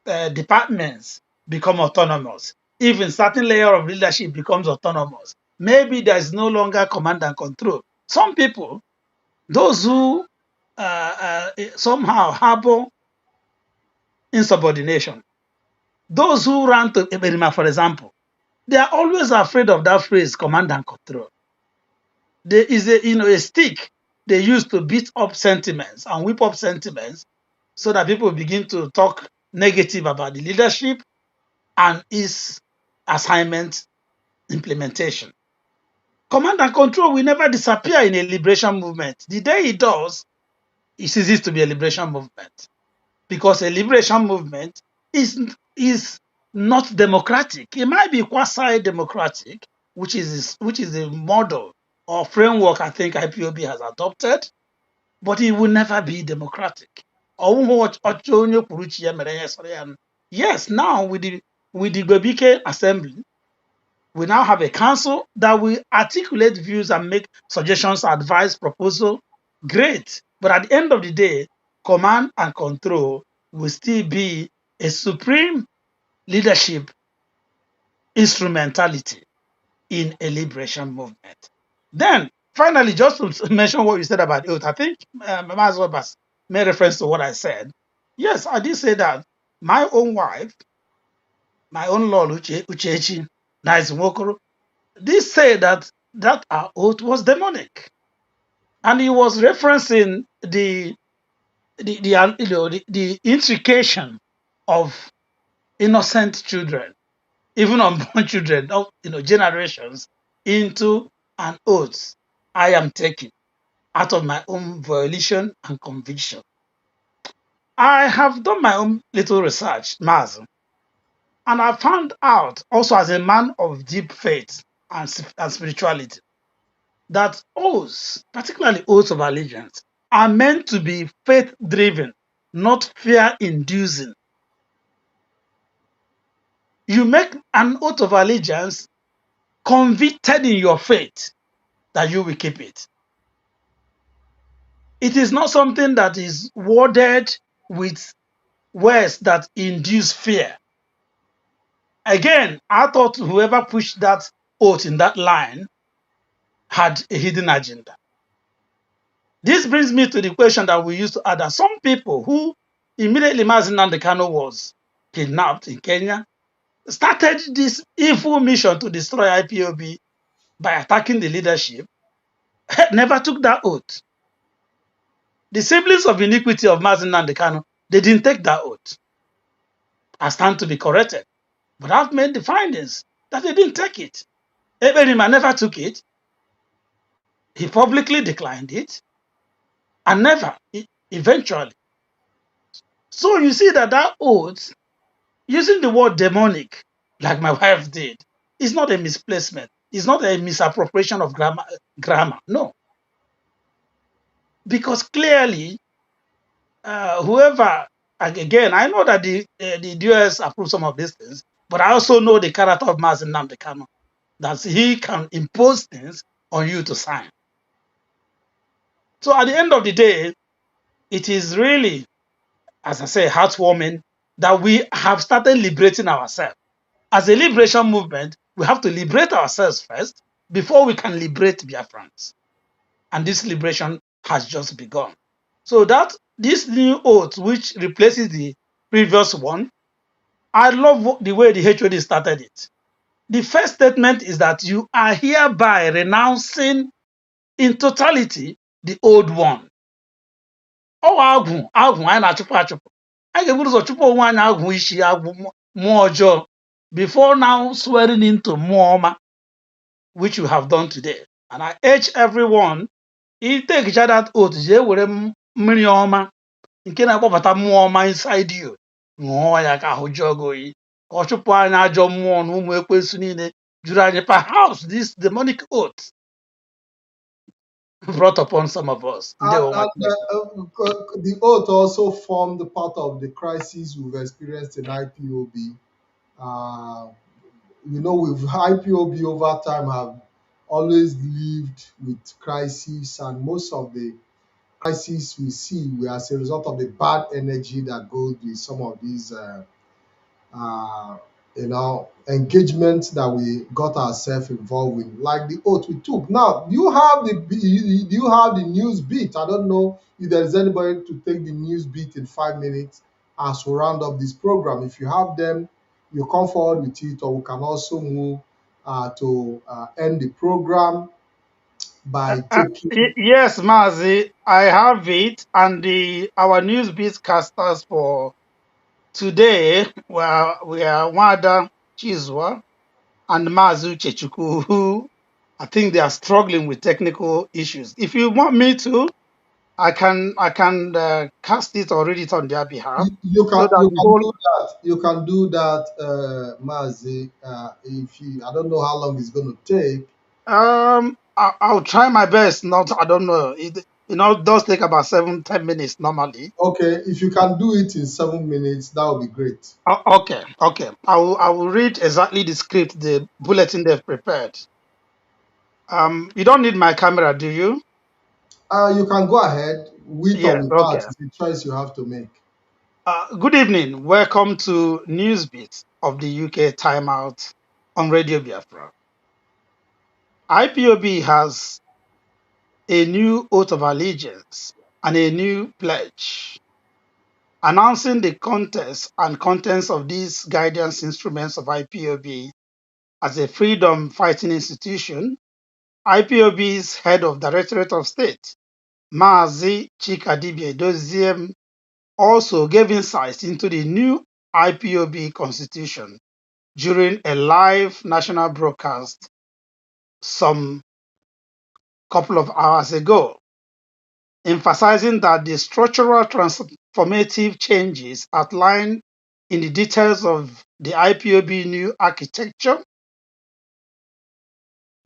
departments become autonomous. Even certain layer of leadership becomes autonomous. Maybe there's no longer command and control. Some people, those who somehow harbor insubordination, those who run to Eberima, for example, they are always afraid of that phrase, command and control. There is a stick they use to beat up sentiments and whip up sentiments so that people begin to talk negative about the leadership and its assignment implementation. Command and control will never disappear in a liberation movement. The day it does, it ceases to be a liberation movement, because a liberation movement is not democratic. It might be quasi-democratic, which is a model or framework I think IPOB has adopted, but it will never be democratic. Yes, now with the Gbebike Assembly, we now have a council that will articulate views and make suggestions, advice, proposal. Great. But at the end of the day, command and control will still be a supreme leadership instrumentality in a liberation movement. Then, finally, just to mention what you said about oath, I think Mazi Edoziem made reference to what I said. Yes, I did say that my own wife, my own Lord Uchechi, Nice Nwokoro, did say that our oath was demonic. And he was referencing the intrication of innocent children, even unborn children, of generations, into an oath I am taking out of my own volition and conviction. I have done my own little research, Maz, and I found out also as a man of deep faith and spirituality that oaths, particularly oaths of allegiance, are meant to be faith-driven, not fear-inducing. You make an oath of allegiance convicted in your faith that you will keep it. It is not something that is worded with words that induce fear. Again, I thought whoever pushed that oath in that line had a hidden agenda. This brings me to the question that we used to add, that some people who immediately Mazi Nnamdi Kanu was kidnapped in Kenya started this evil mission to destroy IPOB by attacking the leadership, never took that oath. The siblings of iniquity of Mazi Nnamdi Kanu, they didn't take that oath. I stand to be corrected. But I've made the findings that they didn't take it. Eberima never took it. He publicly declined it. And never, eventually. So you see that oath, using the word demonic, like my wife did, is not a misplacement. It's not a misappropriation of grammar. No. Because clearly, whoever, again, I know that the DOS approve some of these things, but I also know the character of Mazi Nnamdi Kanu, that he can impose things on you to sign. So at the end of the day, it is really, as I say, heartwarming that we have started liberating ourselves. As a liberation movement, we have to liberate ourselves first before we can liberate Biafrans. And this liberation has just begun. So that this new oath, which replaces the previous one, I love the way the HOD started it. The first statement is that you are hereby renouncing in totality the old one. Oh, agwụ anyị na-achụpụ achụpụ. Anyị ga-eburu ụzọ chụpụ onwe anyị agwụ isi agwụ mmụọ ọjọọ before now swearing into mmụọ ọma, which you have done today. And I urge everyone, take that oath, jee were mmiri ọma nke na-akpọbata mmụọ ọma inside you, ṅụọ ya ka ahụ jụọ gị oyi, ka ọ chụpụ anyị ajọ mmụọ na ụmụ ekwensu niile juru anyị. Perhaps this demonic oath brought upon some of us. The oath also formed part of the crisis we've experienced in IPOB. With IPOB over time have always lived with crises, and most of the crises we see were as a result of the bad energy that goes with some of these uh, engagement that we got ourselves involved with, like the oath we took. Now, do you have the news beat? I don't know if there is anybody to take the news beat in 5 minutes as we round up this program. If you have them, you come forward with it, or we can also move to end the program by taking. Yes, Mazi, I have it, and the our news beatcasters for today we are Wada Chizwa and Mazi Chechukwu, who I think they are struggling with technical issues. If you want me to, I can cast it or read it on their behalf, You so can that you the can whole. do that. You can do that, Mazi. If you, I don't know how long it's going to take. I'll try my best. Not, I don't know. It does take about 7-10 minutes normally. Okay, if you can do it in 7 minutes, that would be great. Okay, okay. I will read exactly the script, the bulletin they've prepared. You don't need my camera, do you? You can go ahead, with or Yes. without. Okay. It's a choice you have to make. Good evening. Welcome to Newsbeat of the UK Timeout on Radio Biafra. IPOB has a new oath of allegiance and a new pledge. Announcing the contents and contents of these guidance instruments of IPOB as a freedom fighting institution, IPOB's head of Directorate of State, Mazi Chikadibia Edoziem, also gave insights into the new IPOB constitution during a live national broadcast some couple of hours ago, emphasizing that the structural transformative changes outlined in the details of the IPOB new architecture,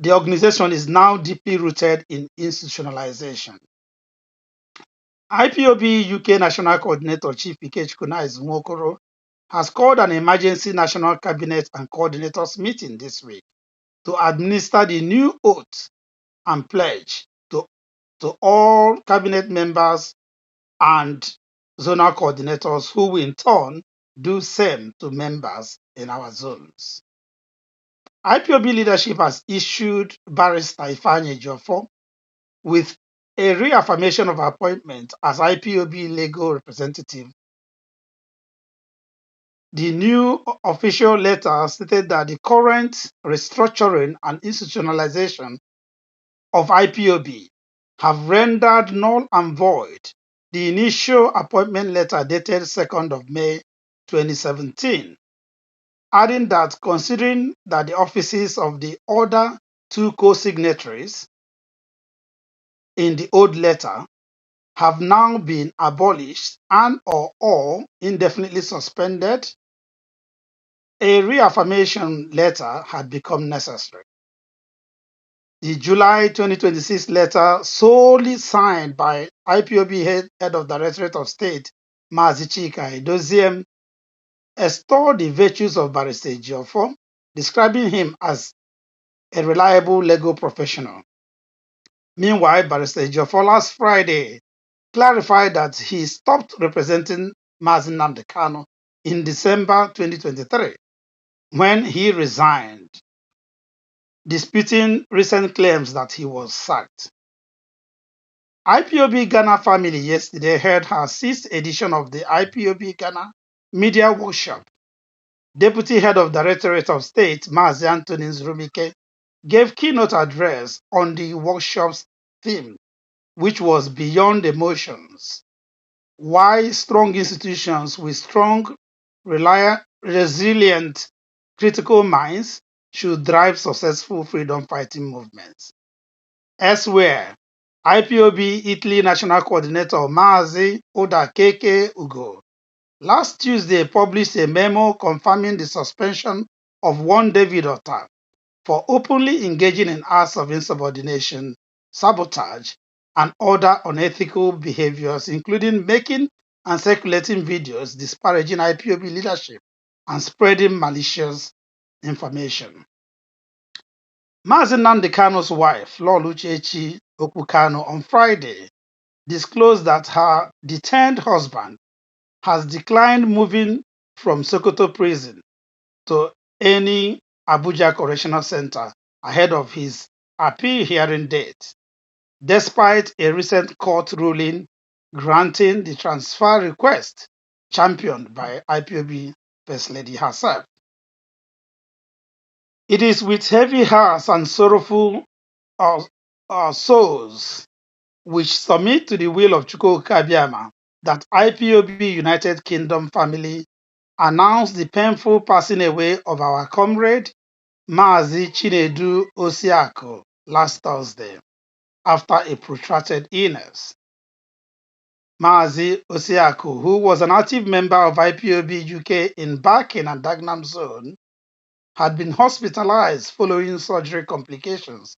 the organization is now deeply rooted in institutionalization. IPOB UK National Coordinator Chief Ikechukwu Nwokoro has called an emergency national cabinet and coordinators meeting this week to administer the new oath and pledge to all cabinet members and zonal coordinators, who will in turn do same to members in our zones. IPOB leadership has issued Barrister Ifeanyi Ejiofor with a reaffirmation of appointment as IPOB legal representative. The new official letter stated that the current restructuring and institutionalization of IPOB have rendered null and void the initial appointment letter dated 2nd of May 2017, adding that considering that the offices of the other two co-signatories in the old letter have now been abolished and or indefinitely suspended, a reaffirmation letter had become necessary. The July 2026 letter, solely signed by IPOB head of Directorate of State, Mazi Chikadibia Edoziem, extolled the virtues of Barrister Ejiofor, describing him as a reliable legal professional. Meanwhile, Barrister Ejiofor last Friday clarified that he stopped representing Mazi Nnamdi Kanu in December 2023 when he resigned, disputing recent claims that he was sacked. IPOB Ghana family yesterday held her 6th edition of the IPOB Ghana Media Workshop. Deputy Head of Directorate of State, Mazi Anthony Nzurubike, gave keynote address on the workshop's theme, which was Beyond Emotions: Why Strong Institutions with Strong, Resilient, Critical Minds Should Drive Successful Freedom-Fighting Movements. Elsewhere, IPOB Italy National Coordinator Mazi Odakeke Ugo last Tuesday published a memo confirming the suspension of one David Otta for openly engaging in acts of insubordination, sabotage, and other unethical behaviors, including making and circulating videos disparaging IPOB leadership and spreading malicious information. Mazi Nnamdi Kanu's wife, Lord Uchechi Okukano, on Friday disclosed that her detained husband has declined moving from Sokoto prison to any Abuja Correctional Center ahead of his appeal hearing date, despite a recent court ruling granting the transfer request championed by IPOB First Lady herself. It is with heavy hearts and sorrowful souls which submit to the will of Chukwu Kabiama that IPOB United Kingdom family announced the painful passing away of our comrade Mazi Chinedu Osiako last Thursday after a protracted illness. Mazi Osiako, who was an active member of IPOB UK in Barking and Dagenham Zone, had been hospitalized following surgery complications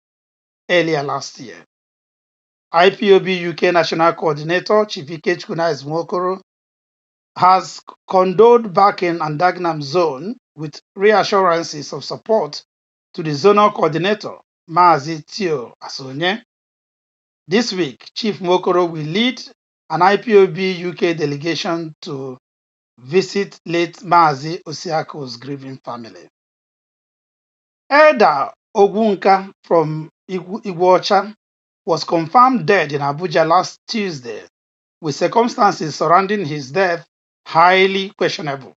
earlier last year. IPOB UK National Coordinator Chief Ikechukwu Nwokoro has condoled Barking and Dagenham Zone with reassurances of support to the zonal coordinator, Mazi Tio Asonye. This week, Chief Nwokoro will lead an IPOB UK delegation to visit late Mazi Osiako's grieving family. Elder Ogunka from Iguocha was confirmed dead in Abuja last Tuesday, with circumstances surrounding his death highly questionable.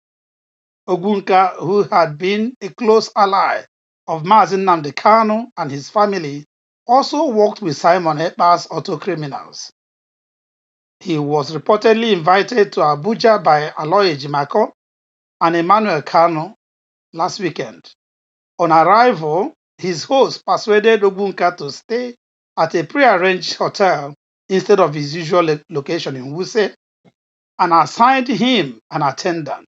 Ogunka, who had been a close ally of Mazi Nnamdi Kanu and his family, also worked with Simon Ekpa's auto criminals. He was reportedly invited to Abuja by Aloy Ejimako and Emmanuel Kanu last weekend. On arrival, his host persuaded Ogunka to stay at a prearranged hotel instead of his usual location in Wuse and assigned him an attendant.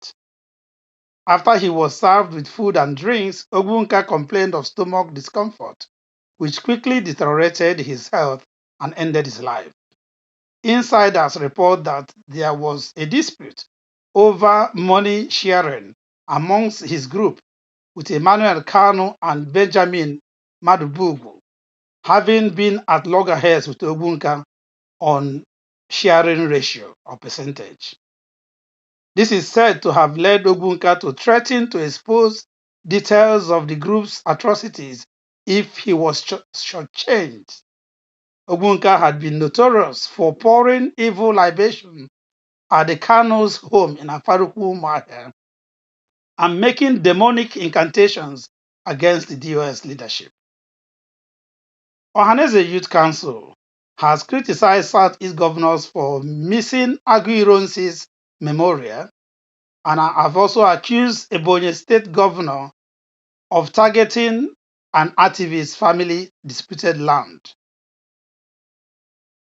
After he was served with food and drinks, Ogunka complained of stomach discomfort, which quickly deteriorated his health and ended his life. Insiders report that there was a dispute over money sharing amongst his group, with Emmanuel Kanu and Benjamin Madubugu having been at loggerheads with Ogunka on sharing ratio or percentage. This is said to have led Ogunka to threaten to expose details of the group's atrocities if he was shortchanged. Ogunka had been notorious for pouring evil libation at the Kanu's home in Afaruku Mahia and making demonic incantations against the DOS leadership. Ohaneze Youth Council has criticized Southeast governors for missing Aguiyi-Ironsi's memorial and have also accused Ebonyi State Governor of targeting an activist's family disputed land.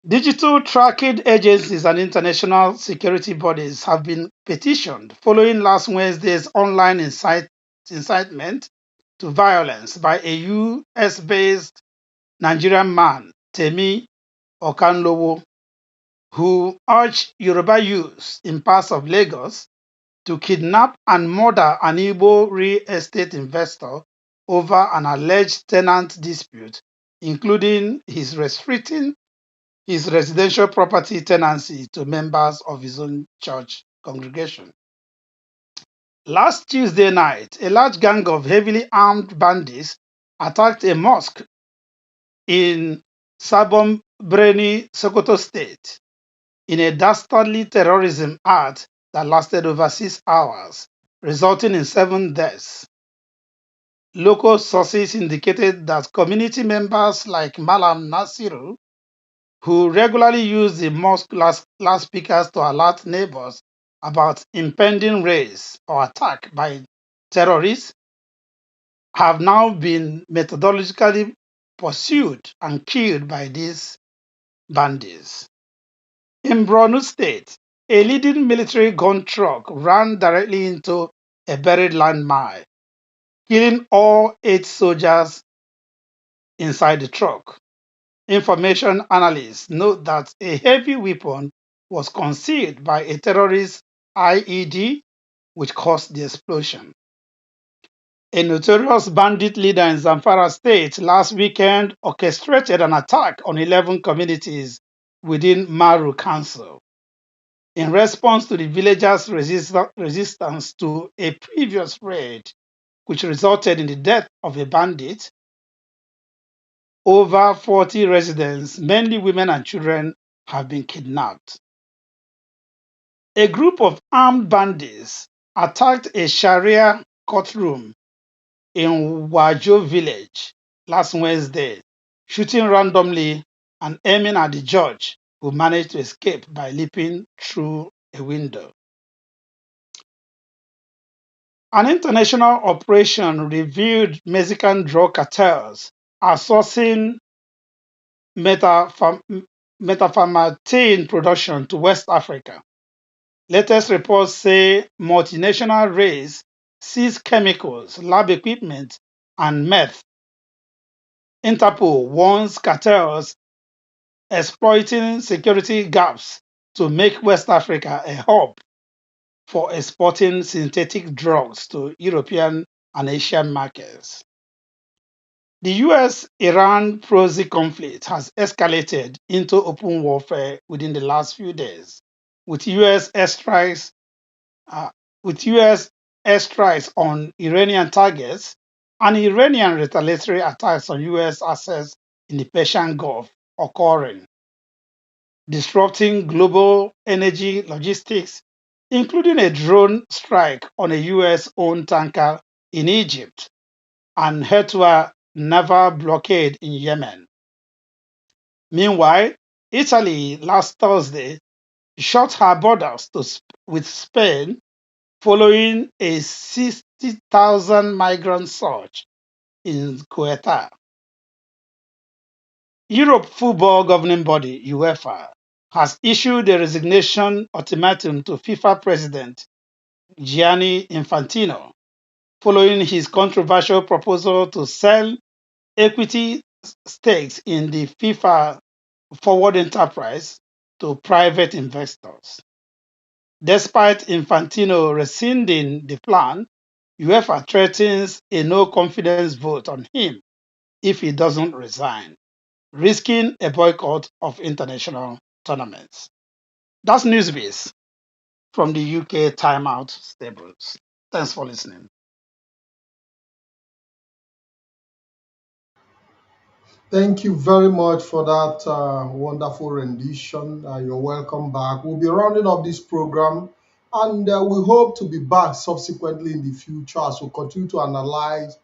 Digital tracking agencies and international security bodies have been petitioned following last Wednesday's online incitement to violence by a US-based Nigerian man, Temi Okanlowo, who urged Yoruba youths in parts of Lagos to kidnap and murder an Igbo real estate investor over an alleged tenant dispute, including his restricting his residential property tenancy to members of his own church congregation. Last Tuesday night, a large gang of heavily armed bandits attacked a mosque in Sabon Breni, Sokoto State, in a dastardly terrorism act that lasted over 6 hours, resulting in 7 deaths. Local sources indicated that community members like Malam Nasiru, who regularly use the mosque loudspeakers to alert neighbors about impending raids or attack by terrorists, have now been methodologically pursued and killed by these bandits. In Borno State, a leading military gun truck ran directly into a buried landmine, killing all 8 soldiers inside the truck. Information analysts note that a heavy weapon was concealed by a terrorist IED, which caused the explosion. A notorious bandit leader in Zamfara state last weekend orchestrated an attack on 11 communities within Maru Council in response to the villagers' resistance to a previous raid, which resulted in the death of a bandit. Over 40 residents, mainly women and children, have been kidnapped. A group of armed bandits attacked a Sharia courtroom in Wajo village last Wednesday, shooting randomly and aiming at the judge, who managed to escape by leaping through a window. An international operation revealed Mexican drug cartels are sourcing methamphetamine production to West Africa. Latest reports say multinational raids seized chemicals, lab equipment, and meth. Interpol warns cartels exploiting security gaps to make West Africa a hub for exporting synthetic drugs to European and Asian markets. The US-Iran proxy conflict has escalated into open warfare within the last few days, with US airstrikes, uh, on Iranian targets and Iranian retaliatory attacks on US assets in the Persian Gulf occurring, disrupting global energy logistics, including a drone strike on a US-owned tanker in Egypt and Houthi naval blockade in Yemen. Meanwhile, Italy last Thursday shut her borders with Spain following a 60,000 migrant surge in Ceuta. Europe football governing body UEFA has issued a resignation ultimatum to FIFA president Gianni Infantino following his controversial proposal to sell equity stakes in the FIFA forward enterprise to private investors. Despite Infantino rescinding the plan, UEFA threatens a no confidence vote on him if he doesn't resign, risking a boycott of international tournaments. That's Newsbeat from the UK Timeout Stables. Thanks for listening. Thank you very much for that wonderful rendition. You're welcome back. We'll be rounding up this program, and we hope to be back subsequently in the future as we continue to analyze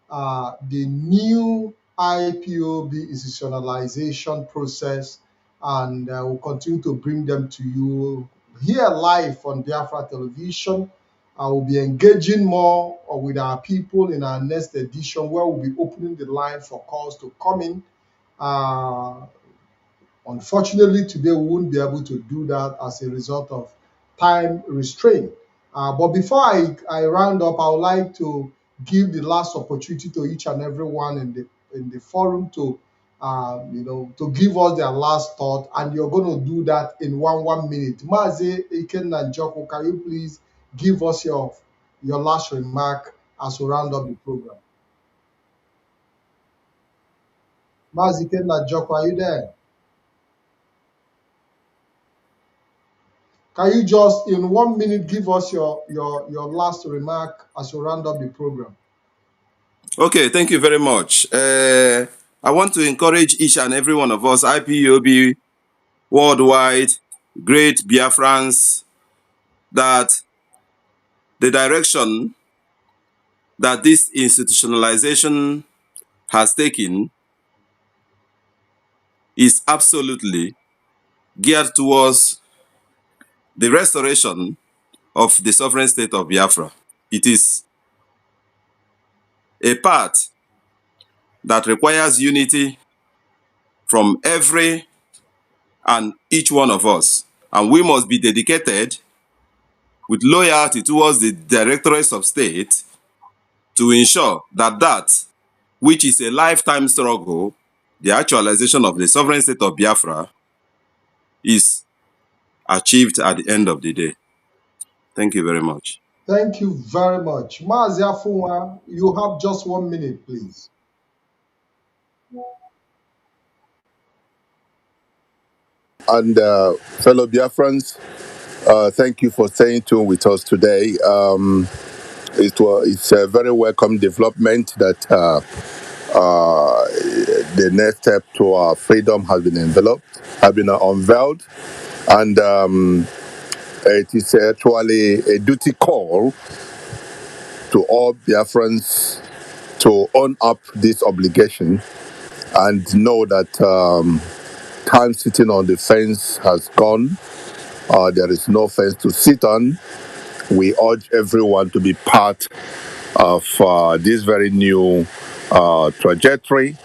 the new IPOB institutionalization process, and we'll continue to bring them to you here live on Biafra Television. I will be engaging more with our people in our next edition, where we'll be opening the line for calls to come in. Uh, Unfortunately, today we won't be able to do that as a result of time restraint. But before I round up, I would like to give the last opportunity to each and everyone in the forum to to give us their last thought, and you're going to do that in one minute. Mazi Ikenna Njoko, can you please give us your last remark as we round up the program? Mazi Ikenna Njoko, are you there? Can you just, in 1 minute, give us your last remark as you round up the program? Okay, thank you very much. I want to encourage each and every one of us, IPOB worldwide, great Biafrans, that the direction that this institutionalization has taken is absolutely geared towards the restoration of the sovereign state of Biafra. It is a path that requires unity from every and each one of us. And we must be dedicated with loyalty towards the directorates of state to ensure that which is a lifetime struggle, the actualization of the sovereign state of Biafra, is achieved at the end of the day. Thank you very much. Thank you very much. Mazi Afunwa, you have just 1 minute, please. And fellow Biafrans, thank you for staying tuned with us today. It's a very welcome development that the next step to our freedom has been unveiled, and it is actually a duty call to all Biafrans to own up this obligation and know that time sitting on the fence has gone. There is no fence to sit on. We urge everyone to be part of this very new trajectory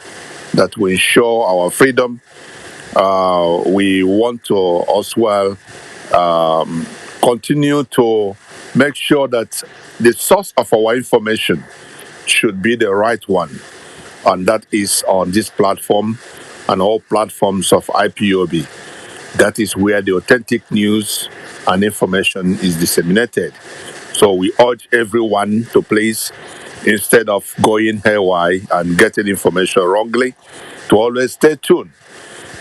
that will ensure our freedom. We want to as well continue to make sure that the source of our information should be the right one, and that is on this platform and all platforms of IPOB. That is where the authentic news and information is disseminated. So we urge everyone to please, instead of going haywire and getting information wrongly, to always stay tuned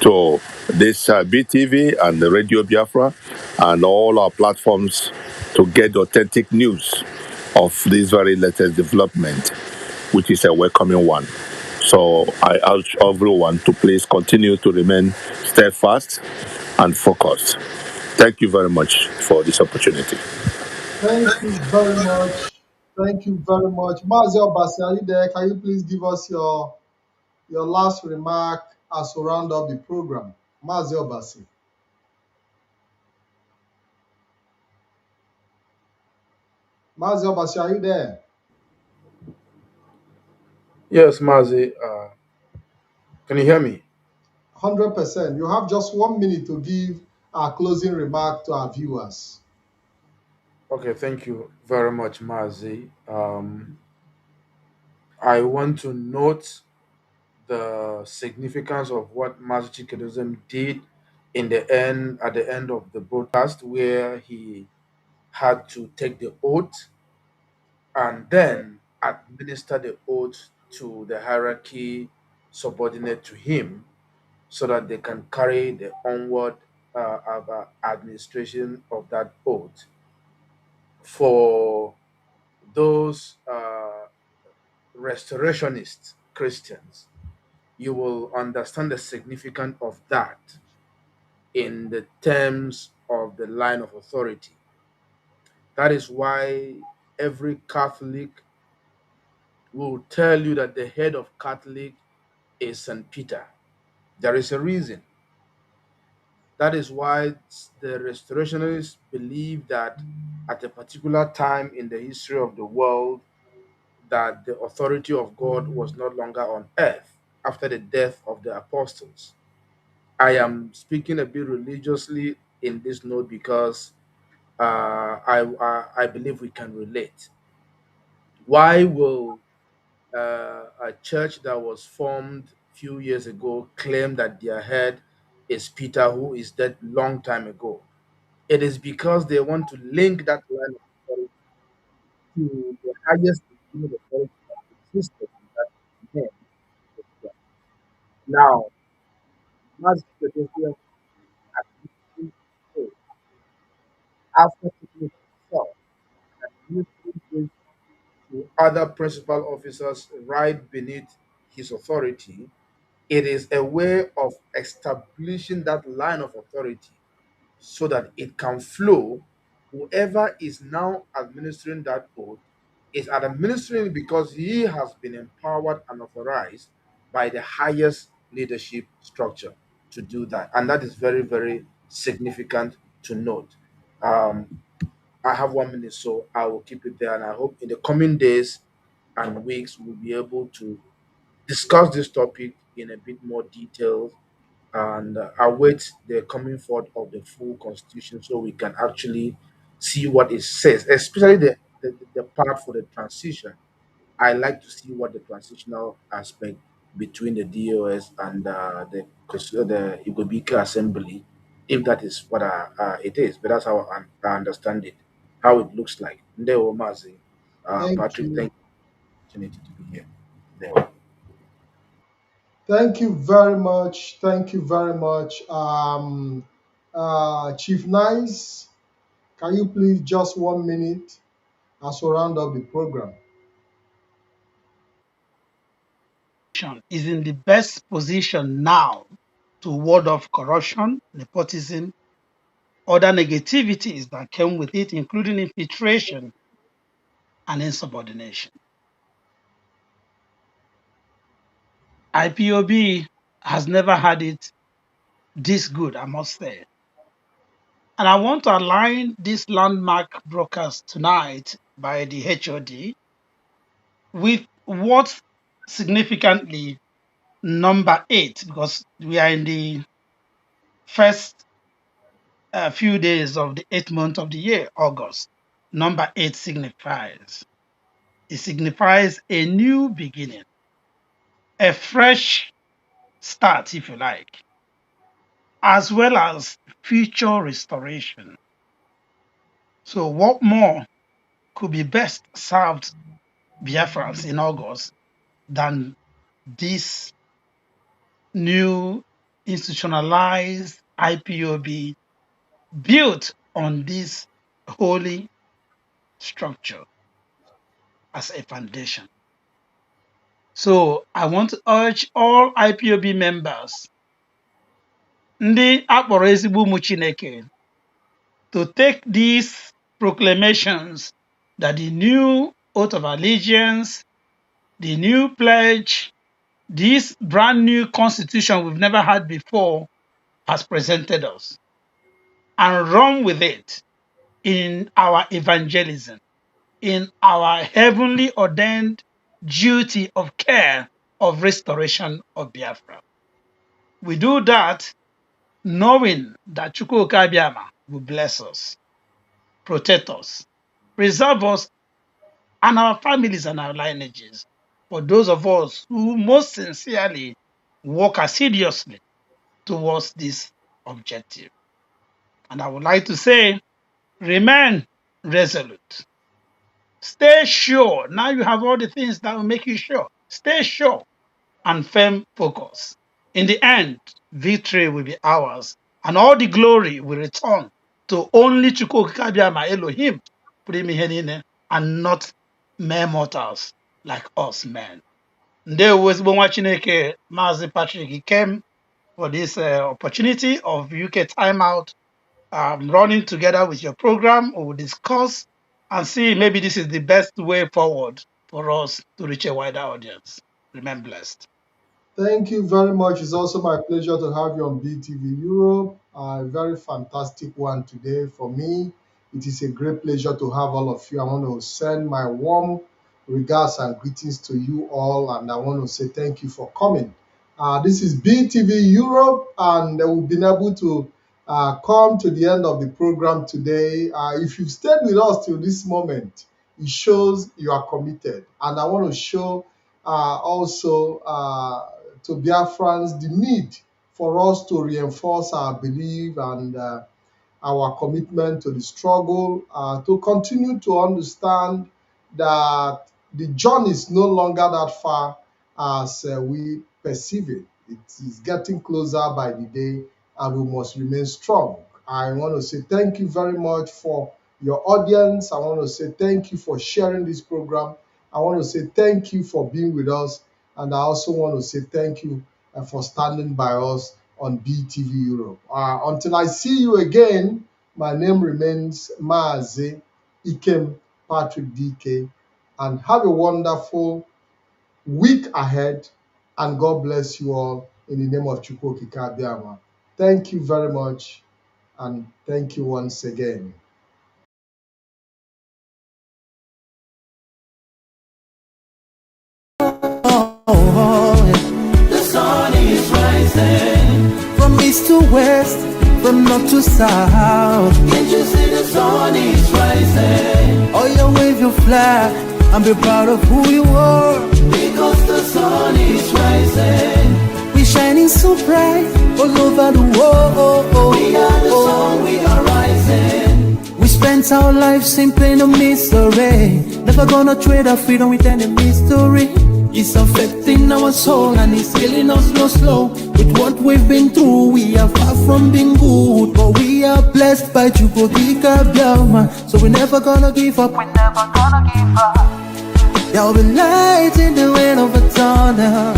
to this BTV and the Radio Biafra and all our platforms to get the authentic news of this very latest development, which is a welcoming one. So I urge everyone to please continue to remain steadfast and focused. Thank you very much for this opportunity. Thank you very much. Thank you very much. Mazi Obasi, are you there? Can you please give us your last remark as we round up the program? Mazi Obasi. Mazi Obasi, are you there? Yes, Mazi. Can you hear me? 100%. You have just 1 minute to give our closing remark to our viewers. Okay, thank you very much, Mazi. I want to note the significance of what Mazi Chikadibia did at the end of the broadcast, where he had to take the oath and then administer the oath to the hierarchy subordinate to him so that they can carry the onward administration of that oath. For those restorationist Christians, you will understand the significance of that in the terms of the line of authority. That is why every Catholic will tell you that the head of Catholic is St. Peter. There is a reason. That is why the restorationists believe that at a particular time in the history of the world, that the authority of God was no longer on earth after the death of the apostles. I am speaking a bit religiously in this note because I believe we can relate. Why will a church that was formed few years ago claim that their head is Peter, who is dead long time ago? It is because they want to link that line of authority to the highest legitimate authority that existed in that name. Now, Mazi Edoziem administering it after taking it himself and administering it to other principal officers right beneath his authority. It is a way of establishing that line of authority so that it can flow. Whoever is now administering that oath is administering because he has been empowered and authorized by the highest leadership structure to do that. And that is very, very significant to note. Um, I have 1 minute, so I will keep it there. And I hope in the coming days and weeks, we'll be able to discuss this topic in a bit more detail and await the coming forth of the full constitution so we can actually see what it says, especially the part for the transition. I like to see what the transitional aspect between the DOS and the Igobika Assembly, if that is what it is. But that's how I understand it, how it looks like. Ndewo Mazi. Thank Patrick, you. thank you for the opportunity to be here. Ndewo. Thank you very much. Thank you very much. Chief Nice, can you please just 1 minute as we round up the program? Is in the best position now to ward off corruption, nepotism, other negativities that came with it, including infiltration and insubordination. IPOB has never had it this good, I must say. And I want to align this landmark broadcast tonight by the HOD with what significantly number 8, because we are in the first few days of the 8th month of the year, August. Number 8 signifies. It signifies a new beginning, a fresh start, if you like, as well as future restoration. So what more could be best served Biafrans in August than this new institutionalized IPOB built on this holy structure as a foundation? So I want to urge all IPOB members, ndị akpọrọ ezigbo ụmụ Chineke, to take these proclamations that the new oath of allegiance, the new pledge, this brand new constitution we've never had before has presented us, and run with it in our evangelism, in our heavenly ordained duty of care of restoration of Biafra. We do that knowing that Chukwuka Abiyama will bless us, protect us, preserve us and our families and our lineages, for those of us who most sincerely work assiduously towards this objective. And I would like to say, remain resolute. Stay sure. Now you have all the things that will make you sure. Stay sure and firm focus. In the end, victory will be ours, and all the glory will return to only Chukwuka Abiyama Elohim, and not mere mortals like us men. Ndewo ezigbo nwa Chineke, Mazi Patrick, he came for this opportunity of UK timeout, running together with your program. We will discuss and see maybe this is the best way forward for us to reach a wider audience. Remain blessed. Thank you very much. It's also my pleasure to have you on BTV Europe. A very fantastic one today for me. It is a great pleasure to have all of you. I want to send my warm regards and greetings to you all, and I want to say thank you for coming. This is BTV Europe, and we've been able to come to the end of the program today. If you've stayed with us till this moment, it shows you are committed, and I want to show also to Biafrans the need for us to reinforce our belief and our commitment to the struggle, to continue to understand that the journey is no longer that far as we perceive it. It is getting closer by the day, and we must remain strong. I want to say thank you very much for your audience. I want to say thank you for sharing this program. I want to say thank you for being with us. And I also want to say thank you for standing by us on BTV Europe. Until I see you again, my name remains Mazi Ikem Patrick DK. And have a wonderful week ahead. And God bless you all in the name of Chukwuka Abiyama. Thank you very much. And thank you once again. The sun is rising from east to west, from north to south. Can't you see the sun is rising? Oh, you wave your flag and be proud of who you are, because the sun is rising. We shining so bright all over the world. We are the sun, we are rising. We spent our lives in pain and misery. Never gonna trade our freedom with any mystery. It's affecting our soul and it's killing us slow. With what we've been through, we are far from being good, but we are blessed by Chikadibia Edoziem. So we're never gonna give up. We're never gonna give up. There'll be light in the end of a tunnel.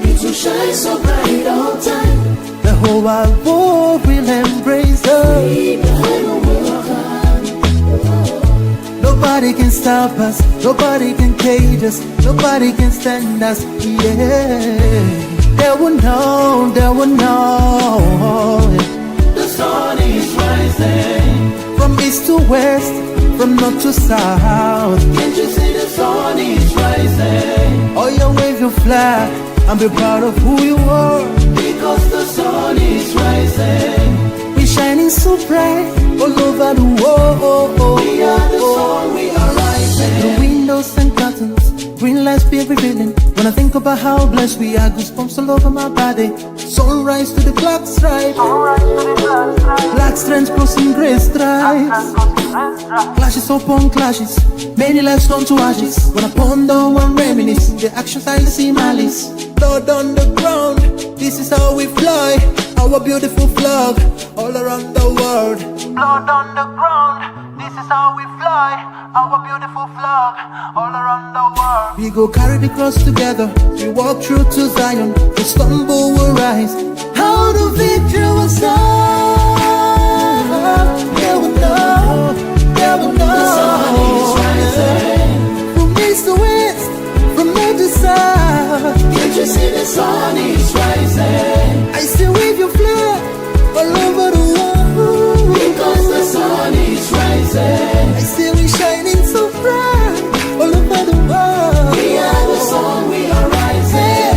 It will shine so bright all time. The whole wide world will embrace us. Nobody can stop us, nobody can cage us, nobody can stand us, yeah. They will know, they will know. The sun is rising. From east to west, from north to south. Can't you see the sun is rising? Oh, you wave your flag and be proud of who you are. Because the sun is rising. We're shining so bright all over the world. We are the sun, we are rising. The windows and curtains, green lights be revealing. When I think about how blessed we are, goosebumps all over my body. Sunrise to the black stripe, black strands crossing grey stripes. Clashes upon clashes, many lives turn to ashes. When I ponder and reminisce, the actions I see malice. Blood on the ground, this is how we fly. Our beautiful flag, all around the world. Blood on the ground, this is how we fly. Our beautiful flag, all around the world. We go carry the cross together. We walk through to Zion. We stumble, we rise. How the victory will start. They will know, they will know. The sun is rising. From east to west, from north to south. Can't you see the sun is rising? I still wave your flag all over the world. Because the sun is rising. I see we shining so bright all over the world. We are the sun, we are rising.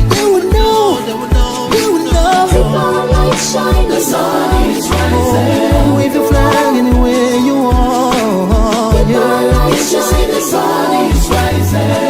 They will know, they will know, they will know. Keep our light shine, the sun is rising. Wave your flag anywhere you are. Keep our light shine, the sun is rising.